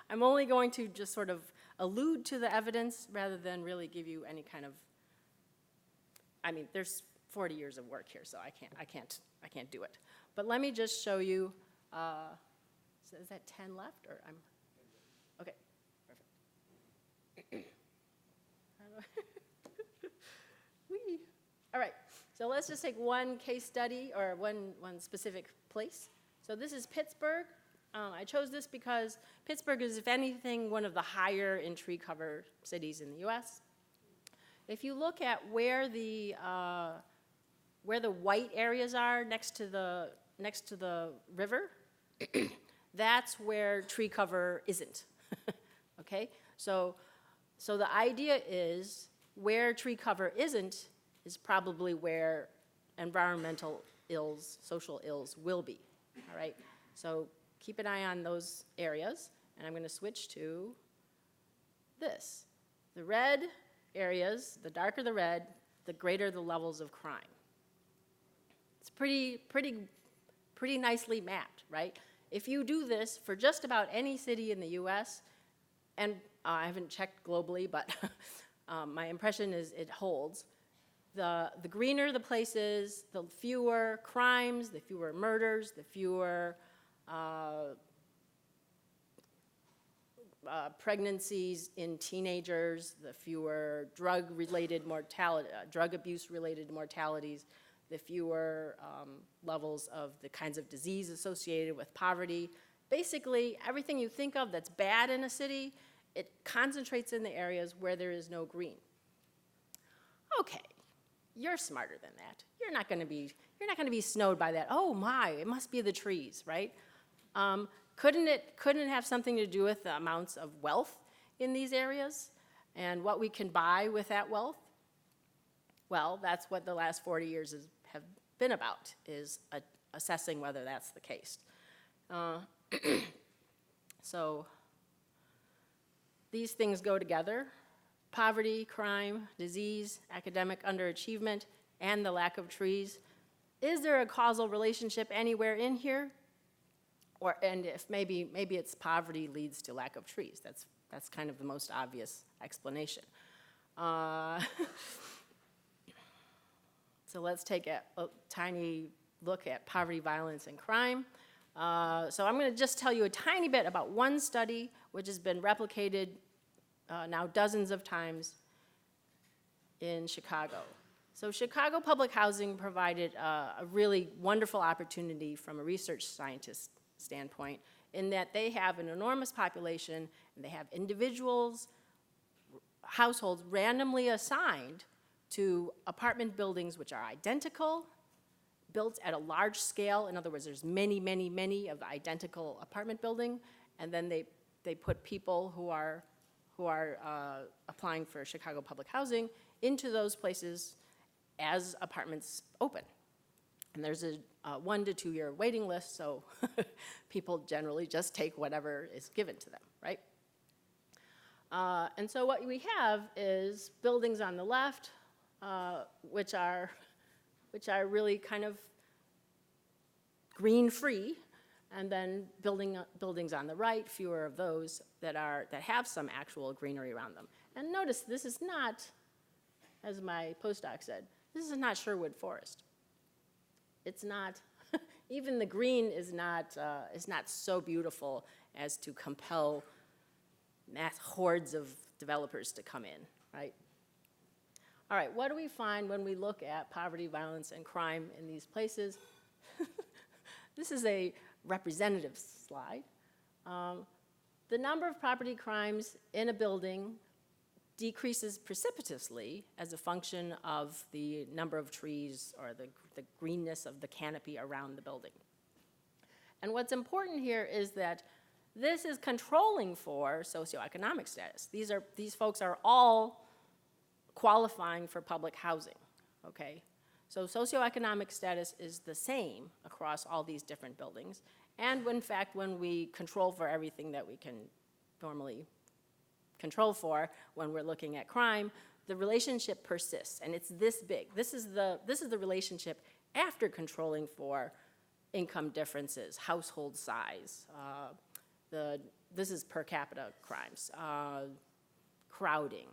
I'm only going to just sort of allude to the evidence rather than really give you any kind of, I mean, there's 40 years of work here, so I can't do it. But let me just show you, so is that 10 left, or I'm, okay, perfect. Whee. All right, so let's just take one case study, or one specific place. So this is Pittsburgh. I chose this because Pittsburgh is, if anything, one of the higher in tree cover cities in the US. If you look at where the white areas are next to the river, that's where tree cover isn't. Okay, so the idea is where tree cover isn't is probably where environmental ills, social ills will be. All right, so keep an eye on those areas, and I'm going to switch to this. The red areas, the darker the red, the greater the levels of crime. It's pretty nicely mapped, right? If you do this for just about any city in the US, and I haven't checked globally, but my impression is it holds, the greener the place is, the fewer crimes, the fewer murders, the fewer pregnancies in teenagers, the fewer drug abuse-related mortalities, the fewer levels of the kinds of disease associated with poverty. Basically, everything you think of that's bad in a city, it concentrates in the areas where there is no green. Okay, you're smarter than that. You're not going to be snowed by that. Oh my, it must be the trees, right? Couldn't it have something to do with the amounts of wealth in these areas and what we can buy with that wealth? Well, that's what the last 40 years have been about, is assessing whether that's the case. So these things go together: poverty, crime, disease, academic underachievement, and the lack of trees. Is there a causal relationship anywhere in here? And if maybe it's poverty leads to lack of trees. That's kind of the most obvious explanation. So let's take a tiny look at poverty, violence, and crime. So I'm going to just tell you a tiny bit about one study which has been replicated now dozens of times in Chicago. So Chicago Public Housing provided a really wonderful opportunity from a research scientist standpoint, in that they have an enormous population and they have individuals, households randomly assigned to apartment buildings which are identical, built at a large scale. In other words, there's many of the identical apartment building, and then they they put people who are applying for Chicago public housing into those places as apartments open. And there's a 1 to 2 year waiting list, so people generally just take whatever is given to them, right? And so what we have is buildings on the left, which are really kind of green-free, and then buildings on the right, fewer of those that have some actual greenery around them. And notice this is not, as my postdoc said, this is not Sherwood Forest. It's not, even the green is not so beautiful as to compel mass hordes of developers to come in, right? All right, what do we find when we look at poverty, violence, and crime in these places? This is a representative slide. The number of property crimes in a building decreases precipitously as a function of the number of trees or the greenness of the canopy around the building. And what's important here is that this is controlling for socioeconomic status. These folks are all qualifying for public housing, okay? So socioeconomic status is the same across all these different buildings. And in fact, when we control for everything that we can normally control for when we're looking at crime, the relationship persists, and it's this big. This is the relationship after controlling for income differences, household size, this is per capita crimes, crowding,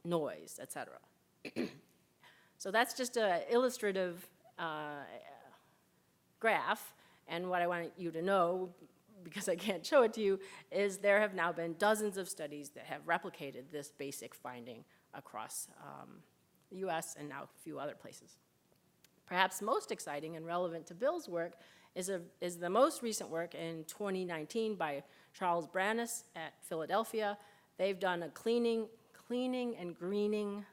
noise, et cetera. So that's just an illustrative graph, and what I want you to know, because I can't show it to you, is there have now been dozens of studies that have replicated this basic finding across the US and now a few other places. Perhaps most exciting and relevant to Bill's work is the most recent work in 2019 by Charles Brannis at Philadelphia. They've done a cleaning and greening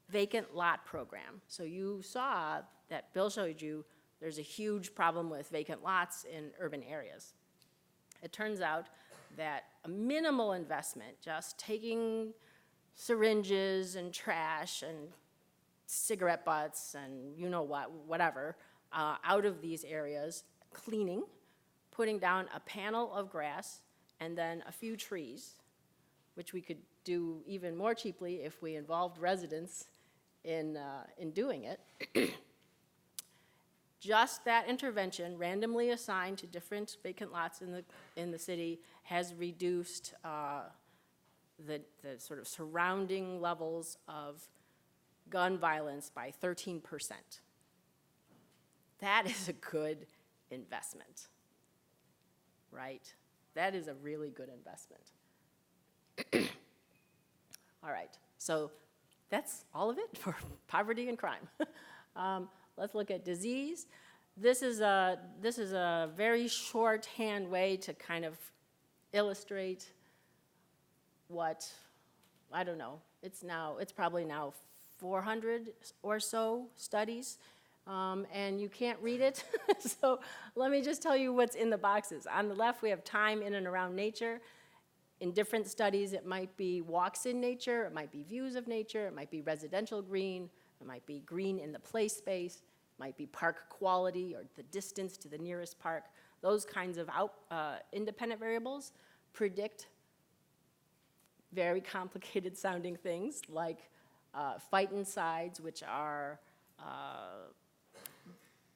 vacant lot program. So you saw that Bill showed you there's a huge problem with vacant lots in urban areas. It turns out that a minimal investment, just taking syringes and trash and cigarette butts and you know what, whatever, out of these areas, cleaning, putting down a panel of grass, and then a few trees, which we could do even more cheaply if we involved residents in doing it. Just that intervention, randomly assigned to different vacant lots in the city, has reduced the sort of surrounding levels of gun violence by 13%. That is a good investment, right? That is a really good investment. All right, so that's all of it for poverty and crime. Let's look at disease. This is a very shorthand way to kind of illustrate what, I don't know, it's probably now 400 or so studies, and you can't read it. So let me just tell you what's in the boxes. On the left, we have time in and around nature. In different studies, it might be walks in nature, it might be views of nature, it might be residential green, it might be green in the play space, it might be park quality or the distance to the nearest park. Those kinds of independent variables predict very complicated sounding things like phytoncides, which are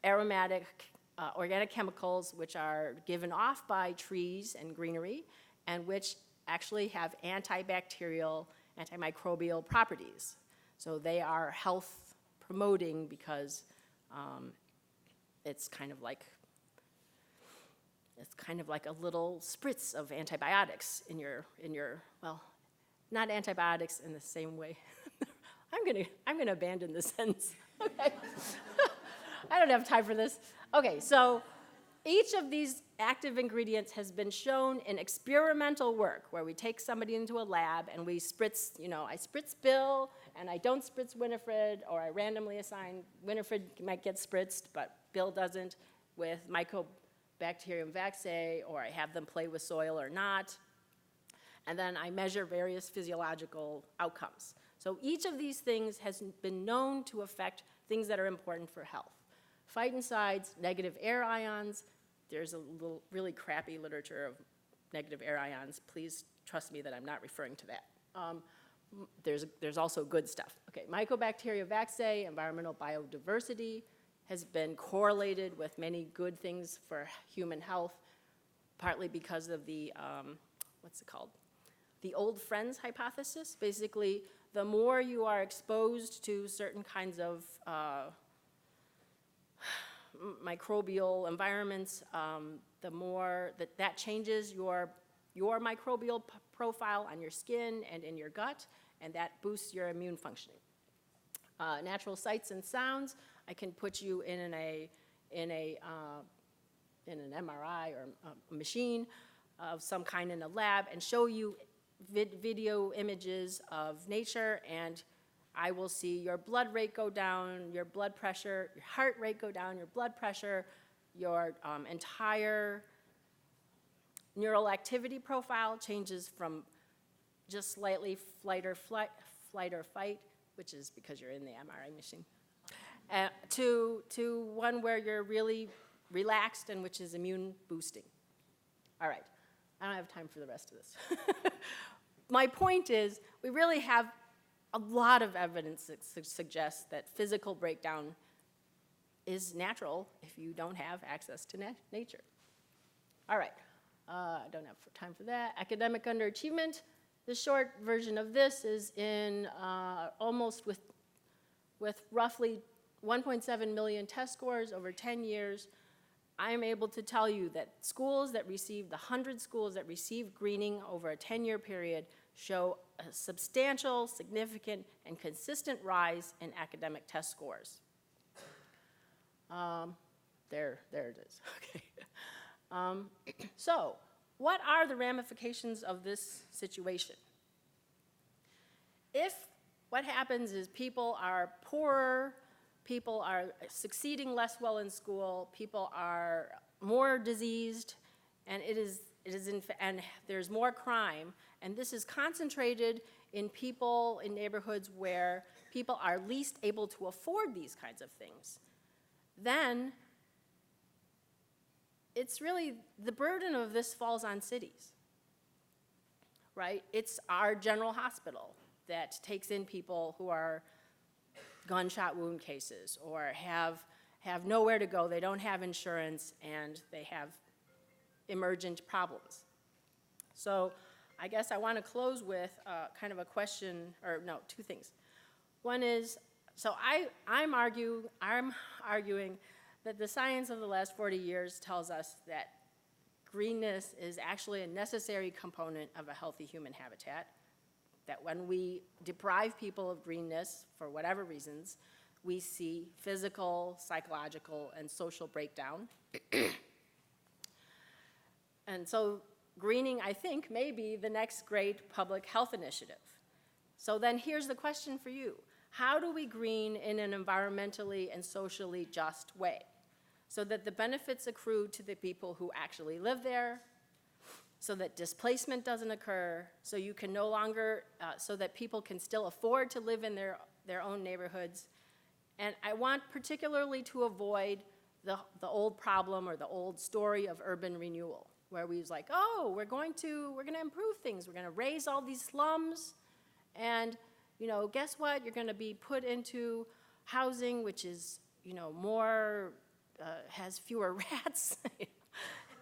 aromatic organic chemicals which are given off by trees and greenery, and which actually have antibacterial, antimicrobial properties. So they are health promoting because it's kind of like a little spritz of antibiotics in your well, not antibiotics in the same way. I'm gonna abandon this sentence. Okay. I don't have time for this. Okay, so each of these active ingredients has been shown in experimental work where we take somebody into a lab and we spritz, I spritz Bill and I don't spritz Winifred, or I randomly assign Winifred might get spritzed, but Bill doesn't, with Mycobacterium vaccae, or I have them play with soil or not, And then I measure various physiological outcomes. So each of these things has been known to affect things that are important for health. Phytoncides, negative air ions. There's a little really crappy literature of negative air ions. Please trust me that I'm not referring to that. There's also good stuff. Okay, Mycobacteria vaccae, environmental biodiversity, has been correlated with many good things for human health, partly because of the, what's it called? The old friends hypothesis. Basically, the more you are exposed to certain kinds of microbial environments, the more that changes your microbial profile on your skin and in your gut, and that boosts your immune functioning. Natural sights and sounds, I can put you in an MRI or a machine of some kind in a lab and show you video images of nature, and I will see your blood rate go down, your blood pressure, your heart rate go down, your blood pressure, your entire neural activity profile changes from just slightly flight or fight, which is because you're in the MRI machine, to one where you're really relaxed and which is immune boosting. All right, I don't have time for the rest of this. My point is, we really have a lot of evidence that suggests that physical breakdown is natural if you don't have access to nature. All right, I don't have time for that. Academic underachievement. The short version of this is in almost with roughly 1.7 million test scores over 10 years. I'm able to tell you that schools that received, the 100 schools that received greening over a 10-year period show a substantial, significant, and consistent rise in academic test scores. There it is, okay. So, what are the ramifications of this situation? If what happens is people are poorer, people are succeeding less well in school, people are more diseased, and and there's more crime, and this is concentrated in people in neighborhoods where people are least able to afford these kinds of things, then it's really, the burden of this falls on cities, right? It's our general hospital that takes in people who are gunshot wound cases or have nowhere to go, they don't have insurance, and they have emergent problems. So I guess I want to close with kind of a question, or no, two things. One is, so I'm arguing that the science of the last 40 years tells us that greenness is actually a necessary component of a healthy human habitat, that when we deprive people of greenness for whatever reasons, we see physical, psychological, and social breakdown. And so greening, I think, may be the next great public health initiative. So then here's the question for you. How do we green in an environmentally and socially just way so that the benefits accrue to the people who actually live there, so that displacement doesn't occur, so you can no longer, so that people can still afford to live in their own neighborhoods? And I want particularly to avoid the old problem or the old story of urban renewal, where we was like, oh, we're gonna improve things. We're gonna raise all these slums, and guess what? You're gonna be put into housing which is, more, has fewer rats, it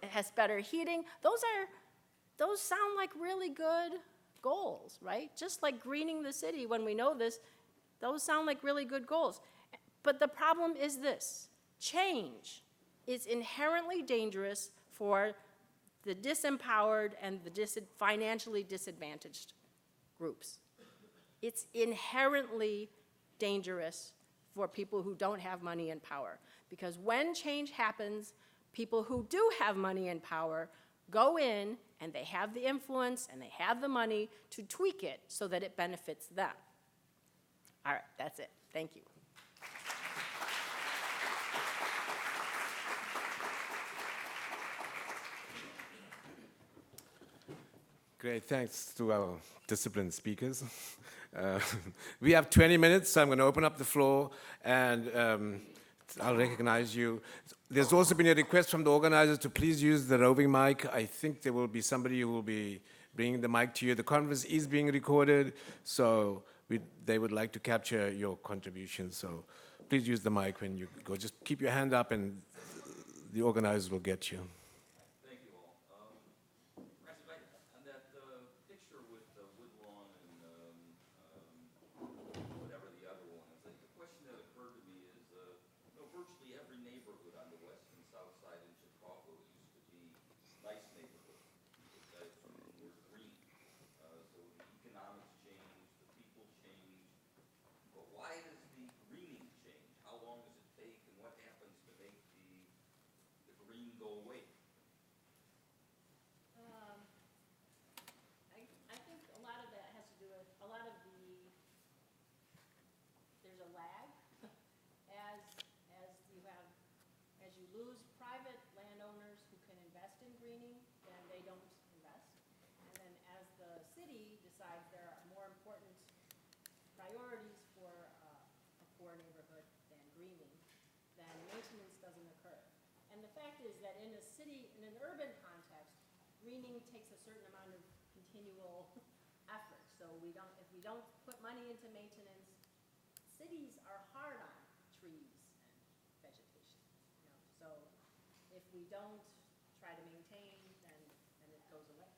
has better heating. Those sound like really good goals, right? Just like greening the city, when we know this, those sound like really good goals. But the problem is this: change is inherently dangerous for the disempowered and the financially disadvantaged groups. It's inherently dangerous for people who don't have money and power, because when change happens, people who do have money and power go in, and they have the influence and they have the money to tweak it so that it benefits them. All right, that's it. Thank you. Great, thanks to our disciplined speakers. Uh, we have 20 minutes, so I'm going to open up the floor, and I'll recognize you. There's also been a request from the organizers to please use the roving mic. I think there will be somebody who will be bringing the mic to you. The conference is being recorded, so they would like to capture your contribution. So please use the mic when you go. Just keep your hand up, and the organizers will get you. Thank you all. On that picture with the woodlawn and whatever the other one is, the question that occurred to me is, virtually every neighborhood on the west and south side in Chicago used to be nice neighborhoods. We're green. So the economics changed, the people changed. But why does the greening change? How long does it take, and what happens to make the green go away? I think a lot of that has to do with, there's a lag as you lose private landowners who can invest in greening, then they don't invest. And then as the city decides there are more important priorities for a poor neighborhood than greening, then maintenance doesn't occur. And the fact is that in a city, in an urban context, greening takes a certain amount of continual effort. So if we don't put money into maintenance, cities are hard on trees and vegetation. So if we don't try to maintain, then it goes away.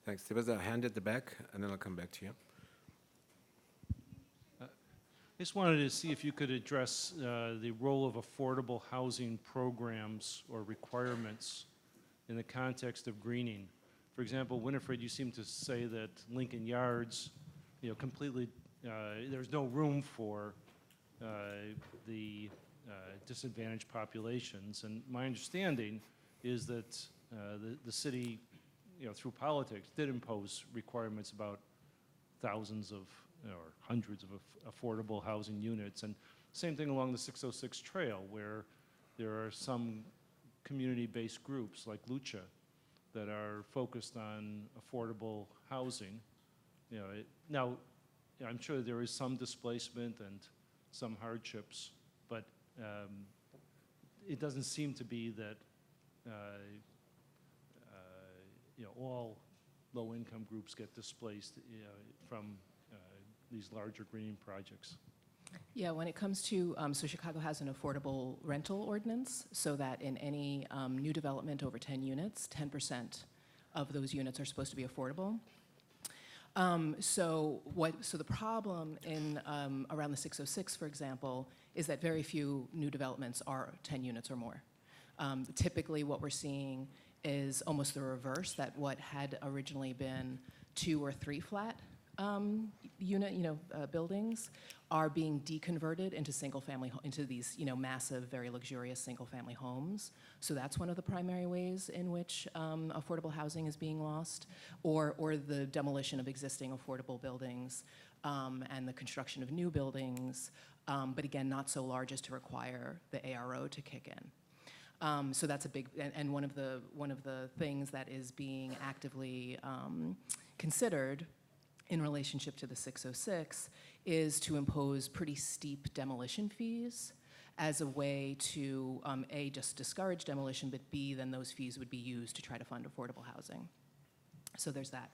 Thanks. There was a hand at the back, and then I'll come back to you. I just wanted to see if you could address the role of affordable housing programs or requirements in the context of greening. For example, Winifred, you seem to say that Lincoln Yards, completely, there's no room for the disadvantaged populations. And my understanding is that the city, through politics, did impose requirements about thousands of or hundreds of affordable housing units. And same thing along the 606 Trail, where there are some community-based groups like Lucha that are focused on affordable housing. Now, I'm sure there is some displacement and some hardships, but it doesn't seem to be that all low-income groups get displaced from these larger greening projects. Yeah, when it comes to, so Chicago has an affordable rental ordinance, so that in any new development over 10 units, 10% of those units are supposed to be affordable. So the problem in around the 606, for example, is that very few new developments are 10 units or more. Typically, what we're seeing is almost the reverse, that what had originally been 2 or 3 flat buildings are being deconverted into single-family, into these, massive, very luxurious single-family homes. So that's one of the primary ways in which affordable housing is being lost, or the demolition of existing affordable buildings and the construction of new buildings, but again, not so large as to require the ARO to kick in. So that's a big, and one of the things that is being actively considered in relationship to the 606 is to impose pretty steep demolition fees as a way to, A, just discourage demolition, but B, then those fees would be used to try to fund affordable housing. So there's that.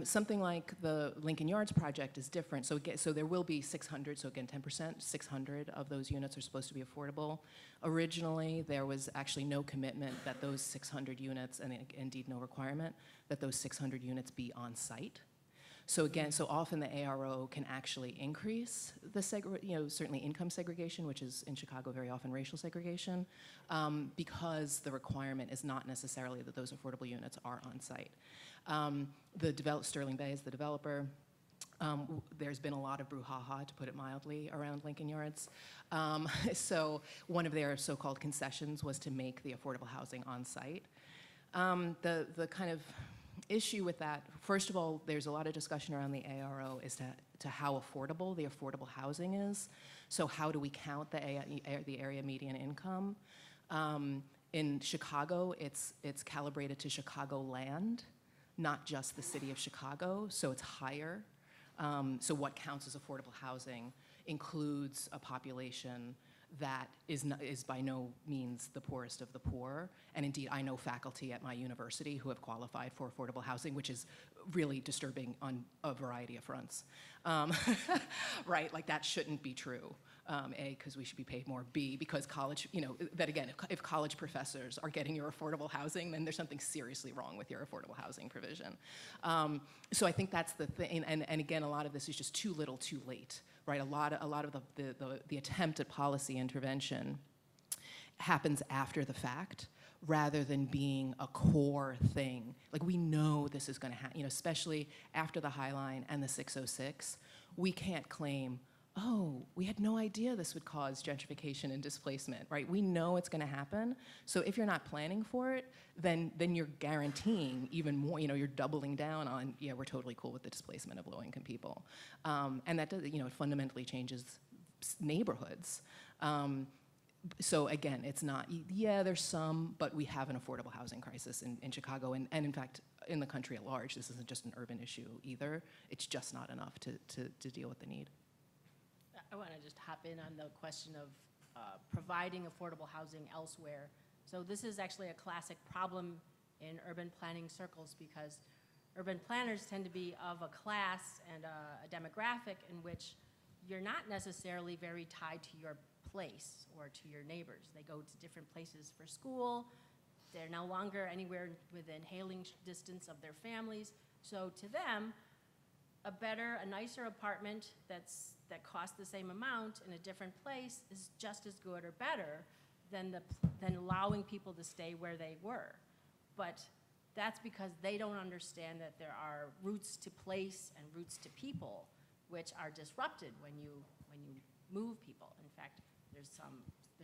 Something like the Lincoln Yards project is different. So there will be 600, so again, 10%, 600 of those units are supposed to be affordable. Originally, there was actually no commitment that those 600 units, and indeed no requirement, that those 600 units be on site. So again, so often the ARO can actually increase the certainly income segregation, which is in Chicago very often racial segregation, because the requirement is not necessarily that those affordable units are on site. Sterling Bay is the developer. There's been a lot of brouhaha, to put it mildly, around Lincoln Yards. So one of their so-called concessions was to make the affordable housing on site. The kind of issue with that, first of all, there's a lot of discussion around the ARO as to how affordable the affordable housing is. So how do we count the area median income? In Chicago, it's calibrated to Chicago land. not just the city of Chicago, so it's higher. So what counts as affordable housing includes a population that is by no means the poorest of the poor. And indeed, I know faculty at my university who have qualified for affordable housing, which is really disturbing on a variety of fronts. Right, like that shouldn't be true. A, because we should be paid more. B, because college, that again, if college professors are getting your affordable housing, then there's something seriously wrong with your affordable housing provision. So I think that's the thing, and again, a lot of this is just too little, too late, right? A lot of the attempt at policy intervention happens after the fact, rather than being a core thing. Like, we know this is gonna happen, especially after the High Line and the 606, we can't claim, oh, we had no idea this would cause gentrification and displacement, right? We know it's gonna happen, so if you're not planning for it, then you're guaranteeing even more, you're doubling down on, yeah, we're totally cool with the displacement of low-income people. And that does, it fundamentally changes neighborhoods. So again, it's not, yeah, there's some, but we have an affordable housing crisis in Chicago, and in fact, in the country at large. This isn't just an urban issue either. It's just not enough to deal with the need. I want to just hop in on the question of providing affordable housing elsewhere. So this is actually a classic problem in urban planning circles, because urban planners tend to be of a class and a demographic in which you're not necessarily very tied to your place or to your neighbors. They go to different places for school. They're no longer anywhere within hailing distance of their families. So to them, a nicer apartment that costs the same amount in a different place is just as good or better than allowing people to stay where they were. But that's because they don't understand that there are roots to place and roots to people which are disrupted when you move people. In fact, there's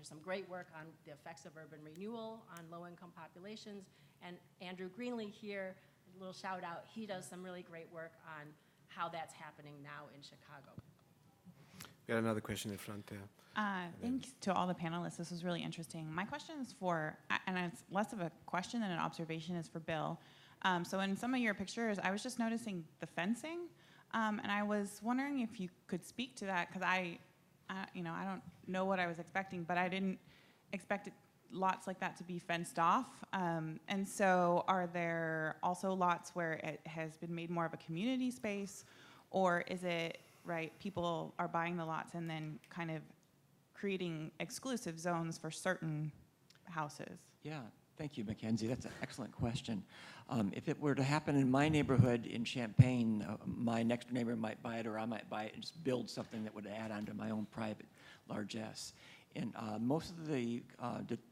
some great work on the effects of urban renewal on low-income populations, and Andrew Greenlee here, a little shout out, he does some really great work on how that's happening now in Chicago. We got another question in front there. Thanks to all the panelists. This was really interesting. My question is and it's less of a question than an observation, is for Bill. So in some of your pictures, I was just noticing the fencing, and I was wondering if you could speak to that, because I don't know what I was expecting, but I didn't expect lots like that to be fenced off. And so are there also lots where it has been made more of a community space, or is it, right, people are buying the lots and then kind of creating exclusive zones for certain houses? Yeah, thank you, Mackenzie. That's an excellent question. If it were to happen in my neighborhood in Champaign, my next door neighbor might buy it, or I might buy it and just build something that would add on to my own private largesse. And most of the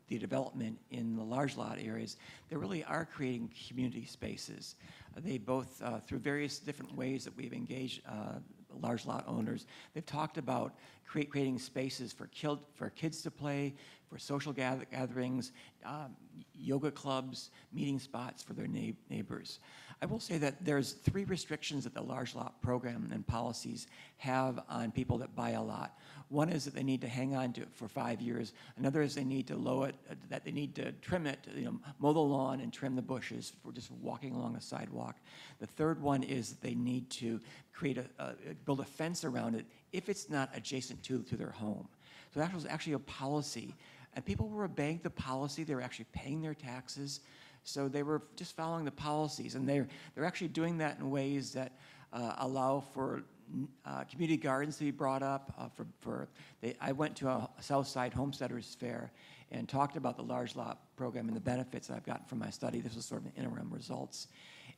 development in the large lot areas, they really are creating community spaces. They both, through various different ways that we've engaged large lot owners, they've talked about creating spaces for kids to play, for social gatherings, yoga clubs, meeting spots for their neighbors. I will say that there's 3 restrictions that the large lot program and policies have on people that buy a lot. One is that they need to hang on to it for 5 years. Another is they need to low it, that they need to trim it, mow the lawn and trim the bushes for just walking along a sidewalk. The third one is that they need to build a fence around it if it's not adjacent to their home. So that was actually a policy. And people were obeying the policy. They were actually paying their taxes. So they were just following the policies. And they're actually doing that in ways that allow for community gardens to be brought up. I went to a Southside Homesteaders Fair and talked about the large lot program and the benefits that I've gotten from my study. This was sort of an interim results.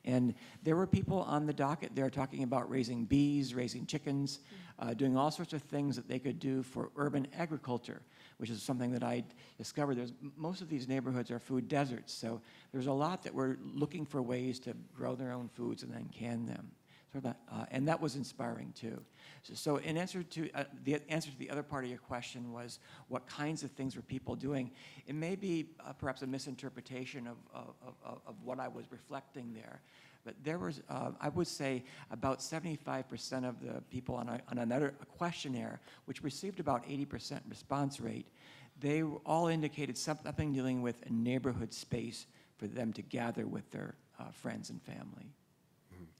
And there were people on the docket there talking about raising bees, raising chickens, doing all sorts of things that they could do for urban agriculture, which is something that I discovered. Most of these neighborhoods are food deserts, so there's a lot that were looking for ways to grow their own foods and then can them. And that was inspiring too. So in answer to the other part of your question was what kinds of things were people doing. It may be perhaps a misinterpretation of what I was reflecting there, but there was, I would say, about 75% of the people on another questionnaire, which received about 80% response rate, they all indicated something dealing with a neighborhood space for them to gather with their friends and family.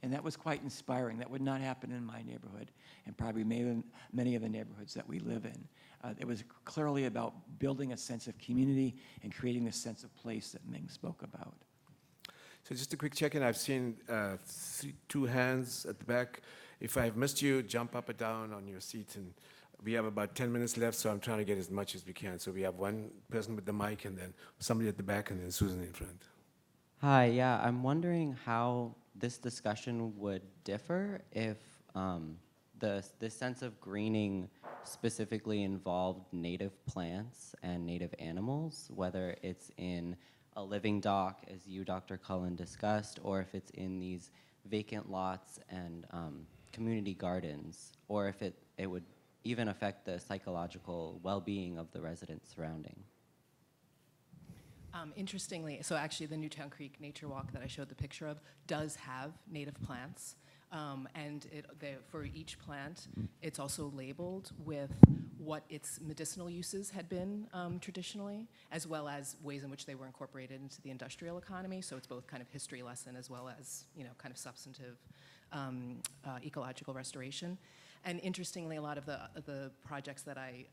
And that was quite inspiring. That would not happen in my neighborhood, and probably many of the neighborhoods that we live in. It was clearly about building a sense of community and creating this sense of place that Ming spoke about. So just a quick check-in. I've seen two hands at the back. If I've missed you, jump up or down on your seat. And we have about 10 minutes left, so I'm trying to get as much as we can. So we have one person with the mic, and then somebody at the back, and then Susan in front. Hi, yeah, I'm wondering how this discussion would differ if the sense of greening specifically involved native plants and native animals, whether it's in a living dock, as you, Dr. Cullen, discussed, or if it's in these vacant lots and community gardens, or if it would even affect the psychological well-being of the residents surrounding. Interestingly, so actually the Newtown Creek Nature Walk that I showed the picture of does have native plants. And for each plant, it's also labeled with what its medicinal uses had been traditionally, as well as ways in which they were incorporated into the industrial economy. So it's both kind of history lesson as well as, kind of substantive ecological restoration. And interestingly, a lot of the projects that I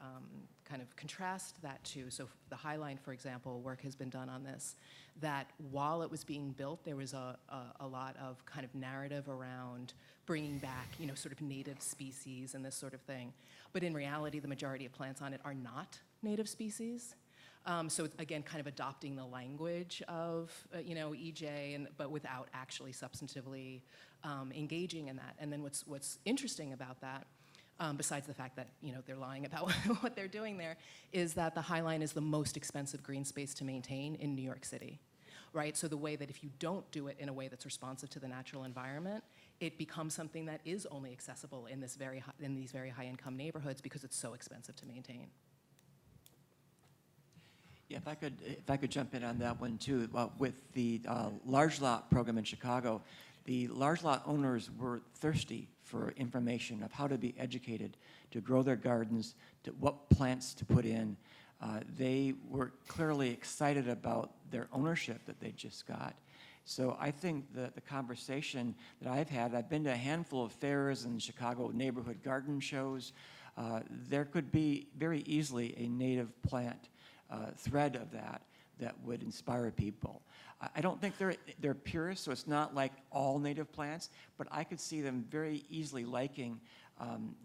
kind of contrast that to, so the Highline, for example, work has been done on this, that while it was being built, there was a lot of kind of narrative around bringing back, sort of native species and this sort of thing. But in reality, the majority of plants on it are not native species. So it's, again, kind of adopting the language of, EJ, but without actually substantively engaging in that. And then what's interesting about that, besides the fact that, they're lying about what they're doing there, is that the Highline is the most expensive green space to maintain in New York City, right? So the way that if you don't do it in a way that's responsive to the natural environment, it becomes something that is only accessible in these very high-income neighborhoods because it's so expensive to maintain. Yeah, if I could jump in on that one too. With the large lot program in Chicago, the large lot owners were thirsty for information of how to be educated, to grow their gardens, to what plants to put in. They were clearly excited about their ownership that they just got. So I think the conversation that I've been to a handful of fairs and Chicago neighborhood garden shows. There could be very easily a native plant thread of that would inspire people. I don't think they're purists, so it's not like all native plants, but I could see them very easily liking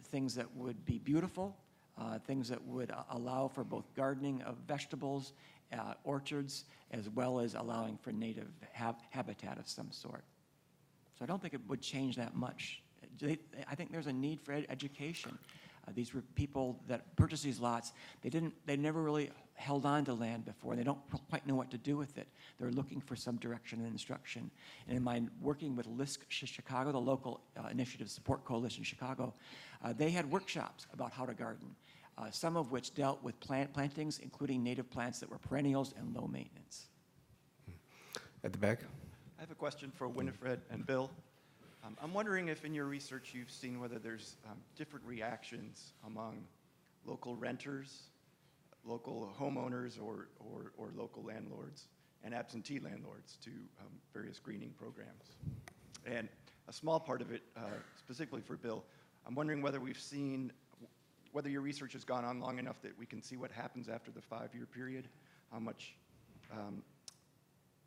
things that would be beautiful, things that would allow for both gardening of vegetables, orchards, as well as allowing for native habitat of some sort. So I don't think it would change that much. I think there's a need for education. These were people that purchased these lots. They never really held on to land before. They don't quite know what to do with it. They're looking for some direction and instruction. And in my working with LISC Chicago, the local initiative support coalition in Chicago, they had workshops about how to garden, some of which dealt with plantings, including native plants that were perennials and low maintenance. At the back. I have a question for Winifred and Bill. I'm wondering if in your research you've seen whether there's different reactions among local renters, local homeowners, or local landlords and absentee landlords to various greening programs. And a small part of it, specifically for Bill, I'm wondering whether whether your research has gone on long enough that we can see what happens after the 5-year period, how much,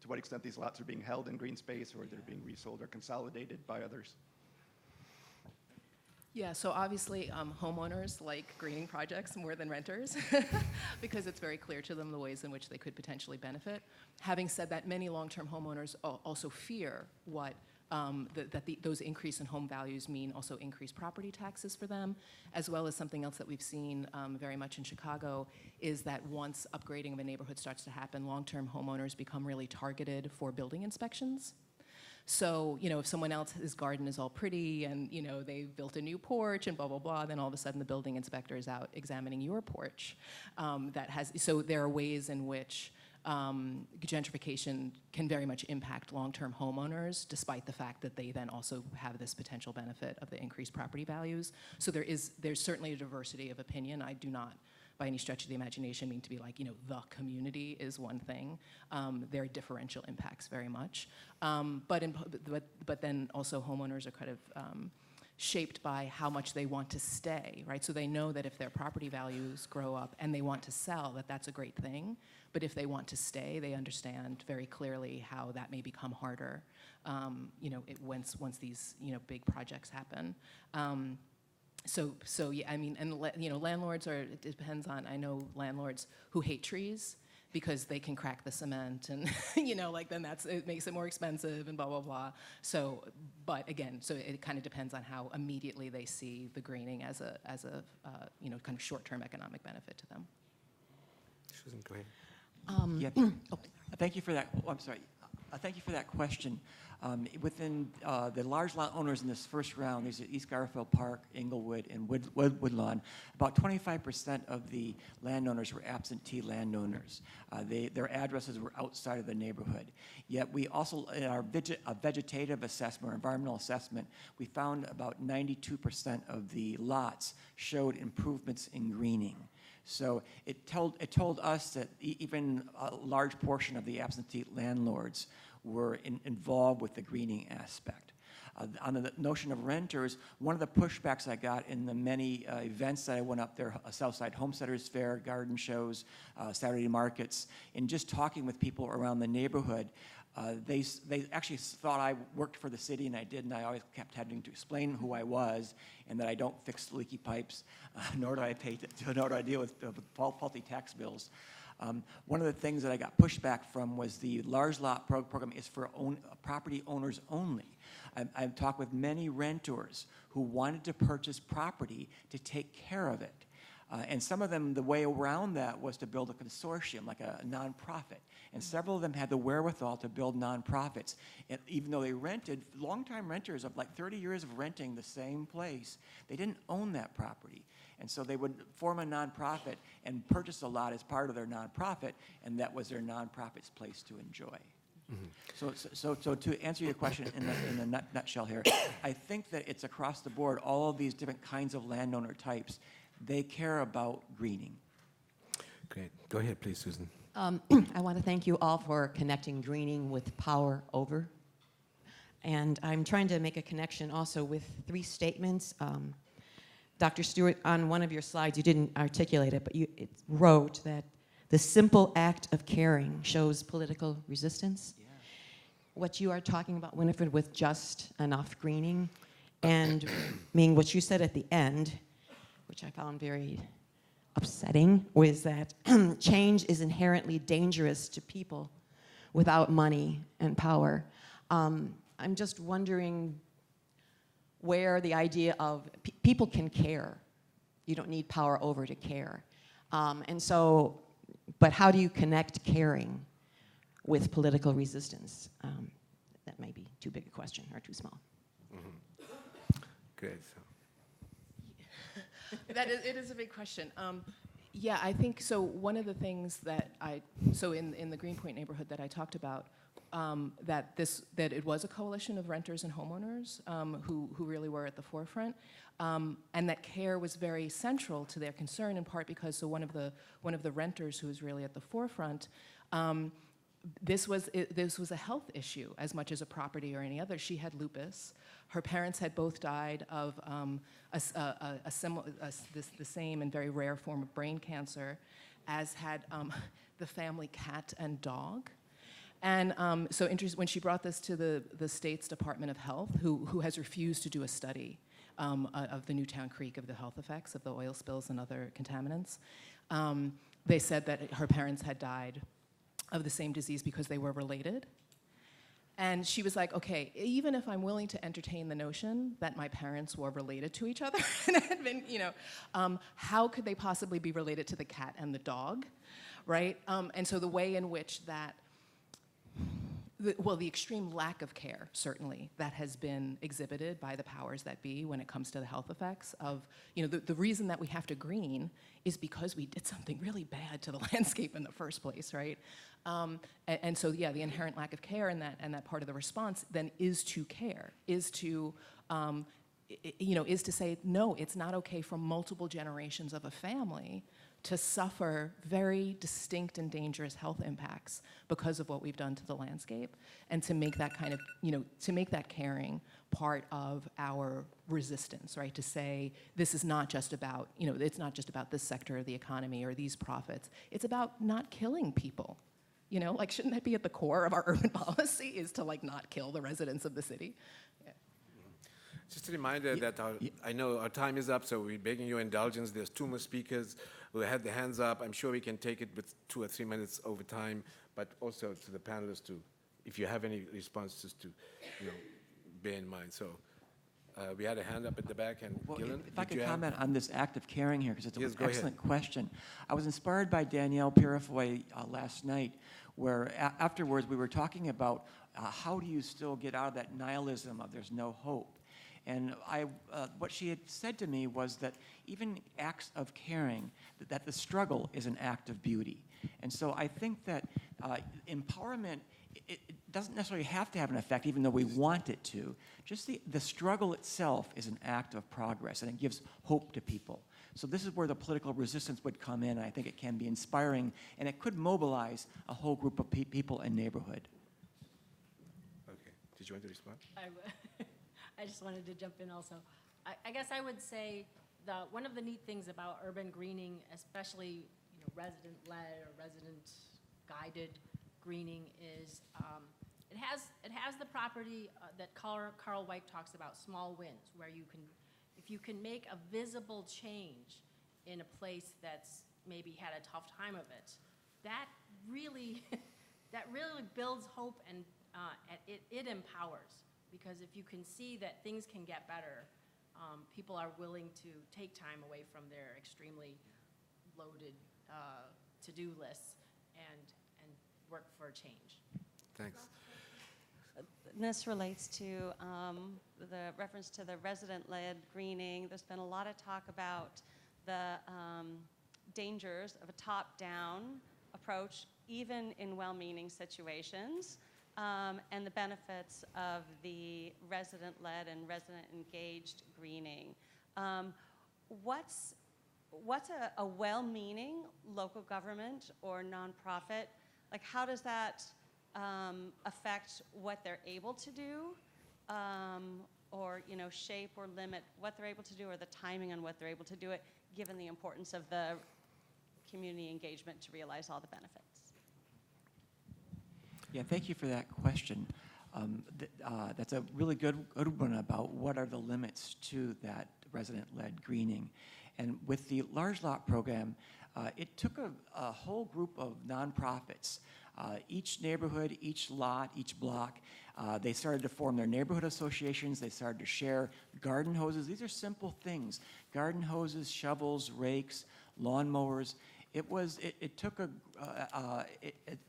to what extent these lots are being held in green space or they're being resold or consolidated by others. Yeah, so obviously homeowners like greening projects more than renters because it's very clear to them the ways in which they could potentially benefit. Having said that, many long-term homeowners also fear what those increase in home values mean also increased property taxes for them, as well as something else that we've seen very much in Chicago is that once upgrading of a neighborhood starts to happen, long-term homeowners become really targeted for building inspections. So, if someone else's garden is all pretty and, they've built a new porch and blah, blah, blah, then all of a sudden the building inspector is out examining your porch. So there are ways in which gentrification can very much impact long-term homeowners, despite the fact that they then also have this potential benefit of the increased property values. So there's certainly a diversity of opinion. I do not by any stretch of the imagination mean to be like, the community is one thing. There are differential impacts very much. But then also homeowners are kind of shaped by how much they want to stay, right? So they know that if their property values grow up and they want to sell, that's a great thing. But if they want to stay, they understand very clearly how that may become harder, once these, big projects happen. So yeah, I mean, and landlords it depends on, I know landlords who hate trees because they can crack the cement and, then it makes it more expensive and blah, blah, blah. So, but again, so it kind of depends on how immediately they see the greening as a kind of short-term economic benefit to them. Susan, go ahead. Yeah. Thank you for that. Oh, I'm sorry. Thank you for that question. Within the large lot owners in this first round, these are East Garfield Park, Inglewood, and Woodlawn. About 25% of the landowners were absentee landowners. Their addresses were outside of the neighborhood. Yet we also, in our vegetative assessment, or environmental assessment, we found about 92% of the lots showed improvements in greening. So it told us that even a large portion of the absentee landlords were involved with the greening aspect. On the notion of renters, one of the pushbacks I got in the many events that I went up there, Southside Homesteaders Fair, garden shows, Saturday markets, and just talking with people around the neighborhood, they actually thought I worked for the city, and I did, and I always kept having to explain who I was and that I don't fix leaky pipes, nor do I deal with faulty tax bills. One of the things that I got pushback from was the large lot program is for property owners only. I've talked with many renters who wanted to purchase property to take care of it. And some of them, the way around that was to build a consortium, like a nonprofit. And several of them had the wherewithal to build nonprofits. And even though they rented, longtime renters of like 30 years of renting the same place, they didn't own that property. And so they would form a nonprofit and purchase a lot as part of their nonprofit, and that was their nonprofit's place to enjoy. Mm-hmm. So to answer your question in a nutshell here, I think that it's across the board, all of these different kinds of landowner types, they care about greening. Great. Go ahead, please, Susan. I want to thank you all for connecting greening with power over. And I'm trying to make a connection also with three statements. Dr. Stewart, on one of your slides, you didn't articulate it, but it wrote that the simple act of caring shows political resistance. Yeah. What you are talking about, Winifred, with just enough greening, and Ming, what you said at the end, which I found very upsetting, was that change is inherently dangerous to people without money and power. I'm just wondering where the idea of people can care. You don't need power over to care. And so, but how do you connect caring with political resistance? That may be too big a question or too small. Mm-hmm. Great. It is a big question. Yeah, I think so. One of the things that in the Greenpoint neighborhood that I talked about, that it was a coalition of renters and homeowners who really were at the forefront, and that care was very central to their concern, in part because one of the renters who was really at the forefront. This was a health issue as much as a property or any other. She had lupus. Her parents had both died of the same and very rare form of brain cancer, as had the family cat and dog. And so when she brought this to the state's Department of Health, who has refused to do a study of the Newtown Creek, of the health effects of the oil spills and other contaminants, they said that her parents had died of the same disease because they were related. And she was like, okay, even if I'm willing to entertain the notion that my parents were related to each other, and had been, how could they possibly be related to the cat and the dog, right? And so the way in which that, the extreme lack of care, certainly, that has been exhibited by the powers that be when it comes to the health effects of, the reason that we have to green is because we did something really bad to the landscape in the first place, right? And so, yeah, the inherent lack of care and that part of the response then is to care, is to is to say, no, it's not okay for multiple generations of a family to suffer very distinct and dangerous health impacts because of what we've done to the landscape, and to make that kind of, to make that caring part of our resistance, right? To say, this is not just about, it's not just about this sector of the economy or these profits. It's about not killing people. Like, shouldn't that be at the core of our urban policy, is to, like, not kill the residents of the city? Yeah. Just a reminder that I know our time is up, so we're begging your indulgence. There's 2 more speakers who had their hands up. I'm sure we can take it with 2 or 3 minutes over time, but also to the panelists to, if you have any responses, to, bear in mind. So we had a hand up at the back, and Well, Gillian, if I did could you have- comment on this act of caring here, because it's Yes, an go ahead. excellent question. I was inspired by Danielle Purifoy last night, where afterwards we were talking about how do you still get out of that nihilism of there's no hope. And what she had said to me was that even acts of caring, that the struggle is an act of beauty. And so I think that empowerment, it doesn't necessarily have to have an effect, even though we want it to. Just the struggle itself is an act of progress, and it gives hope to people. So this is where the political resistance would come in, and I think it can be inspiring, and it could mobilize a whole group of people in neighborhood. Okay. Did you want to respond? I just wanted to jump in also. I guess I would say one of the neat things about urban greening, especially resident-led or resident-guided greening, is it has the property that Carl White talks about, small wins, where if you can make a visible change in a place that's maybe had a tough time of it, that really builds hope, and it empowers. Because if you can see that things can get better, people are willing to take time away from their extremely loaded to-do lists and work for change. Thanks. This relates to the reference to the resident-led greening. There's been a lot of talk about the dangers of a top-down approach, even in well-meaning situations. And the benefits of the resident-led and resident-engaged greening. What's a well-meaning local government or nonprofit? Like, how does that affect what they're able to do, or shape or limit what they're able to do, or the timing on what they're able to do it, given the importance of the community engagement to realize all the benefits? Yeah, thank you for that question. That's a really good one about what are the limits to that resident-led greening. And with the large lot program, it took a whole group of nonprofits. Each neighborhood, each lot, each block, they started to form their neighborhood associations. They started to share garden hoses. These are simple things: garden hoses, shovels, rakes, lawnmowers. It took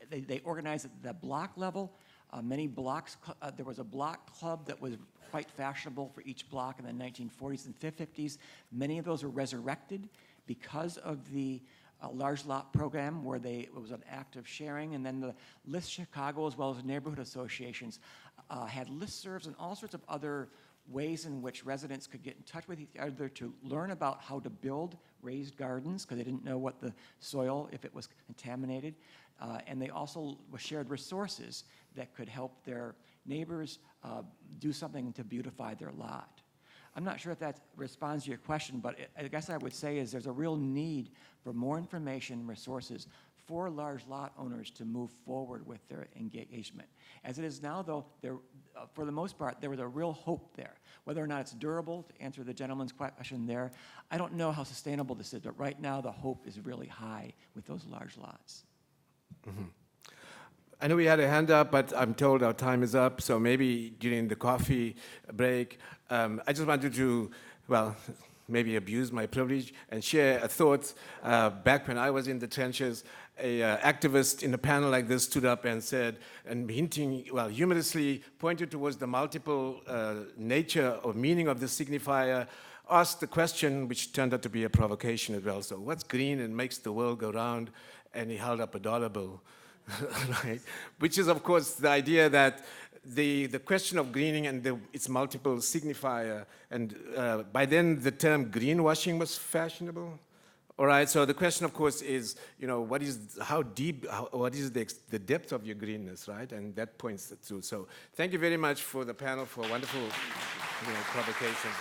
they organized at the block level. Many blocks, there was a block club that was quite fashionable for each block in the 1940s and 50s. Many of those were resurrected because of the large lot program, where it was an act of sharing. And then the List Chicago, as well as neighborhood associations, had listservs and all sorts of other ways in which residents could get in touch with each other to learn about how to build raised gardens, because they didn't know what the soil, if it was contaminated. And they also shared resources that could help their neighbors do something to beautify their lot. I'm not sure if that responds to your question, but I guess I would say is there's a real need for more information and resources for large lot owners to move forward with their engagement. As it is now, though, for the most part, there was a real hope there. Whether or not it's durable, to answer the gentleman's question there, I don't know how sustainable this is, but right now the hope is really high with those large lots. Mm-hmm. I know we had a hand up, but I'm told our time is up, so maybe during the coffee break, I just wanted to, maybe abuse my privilege and share a thought. Back when I was in the trenches, a activist in a panel like this stood up and said, and hinting, humorously pointed towards the multiple nature or meaning of the signifier, asked the question, which turned out to be a provocation as well. So what's green and makes the world go round? And he held up a dollar bill, right? Which is, of course, the idea that the question of greening and its multiple signifier, and by then the term greenwashing was fashionable. All right, so the question, of course, is, what is the depth of your greenness, right? And that points to. So thank you very much for the panel, for a wonderful provocation.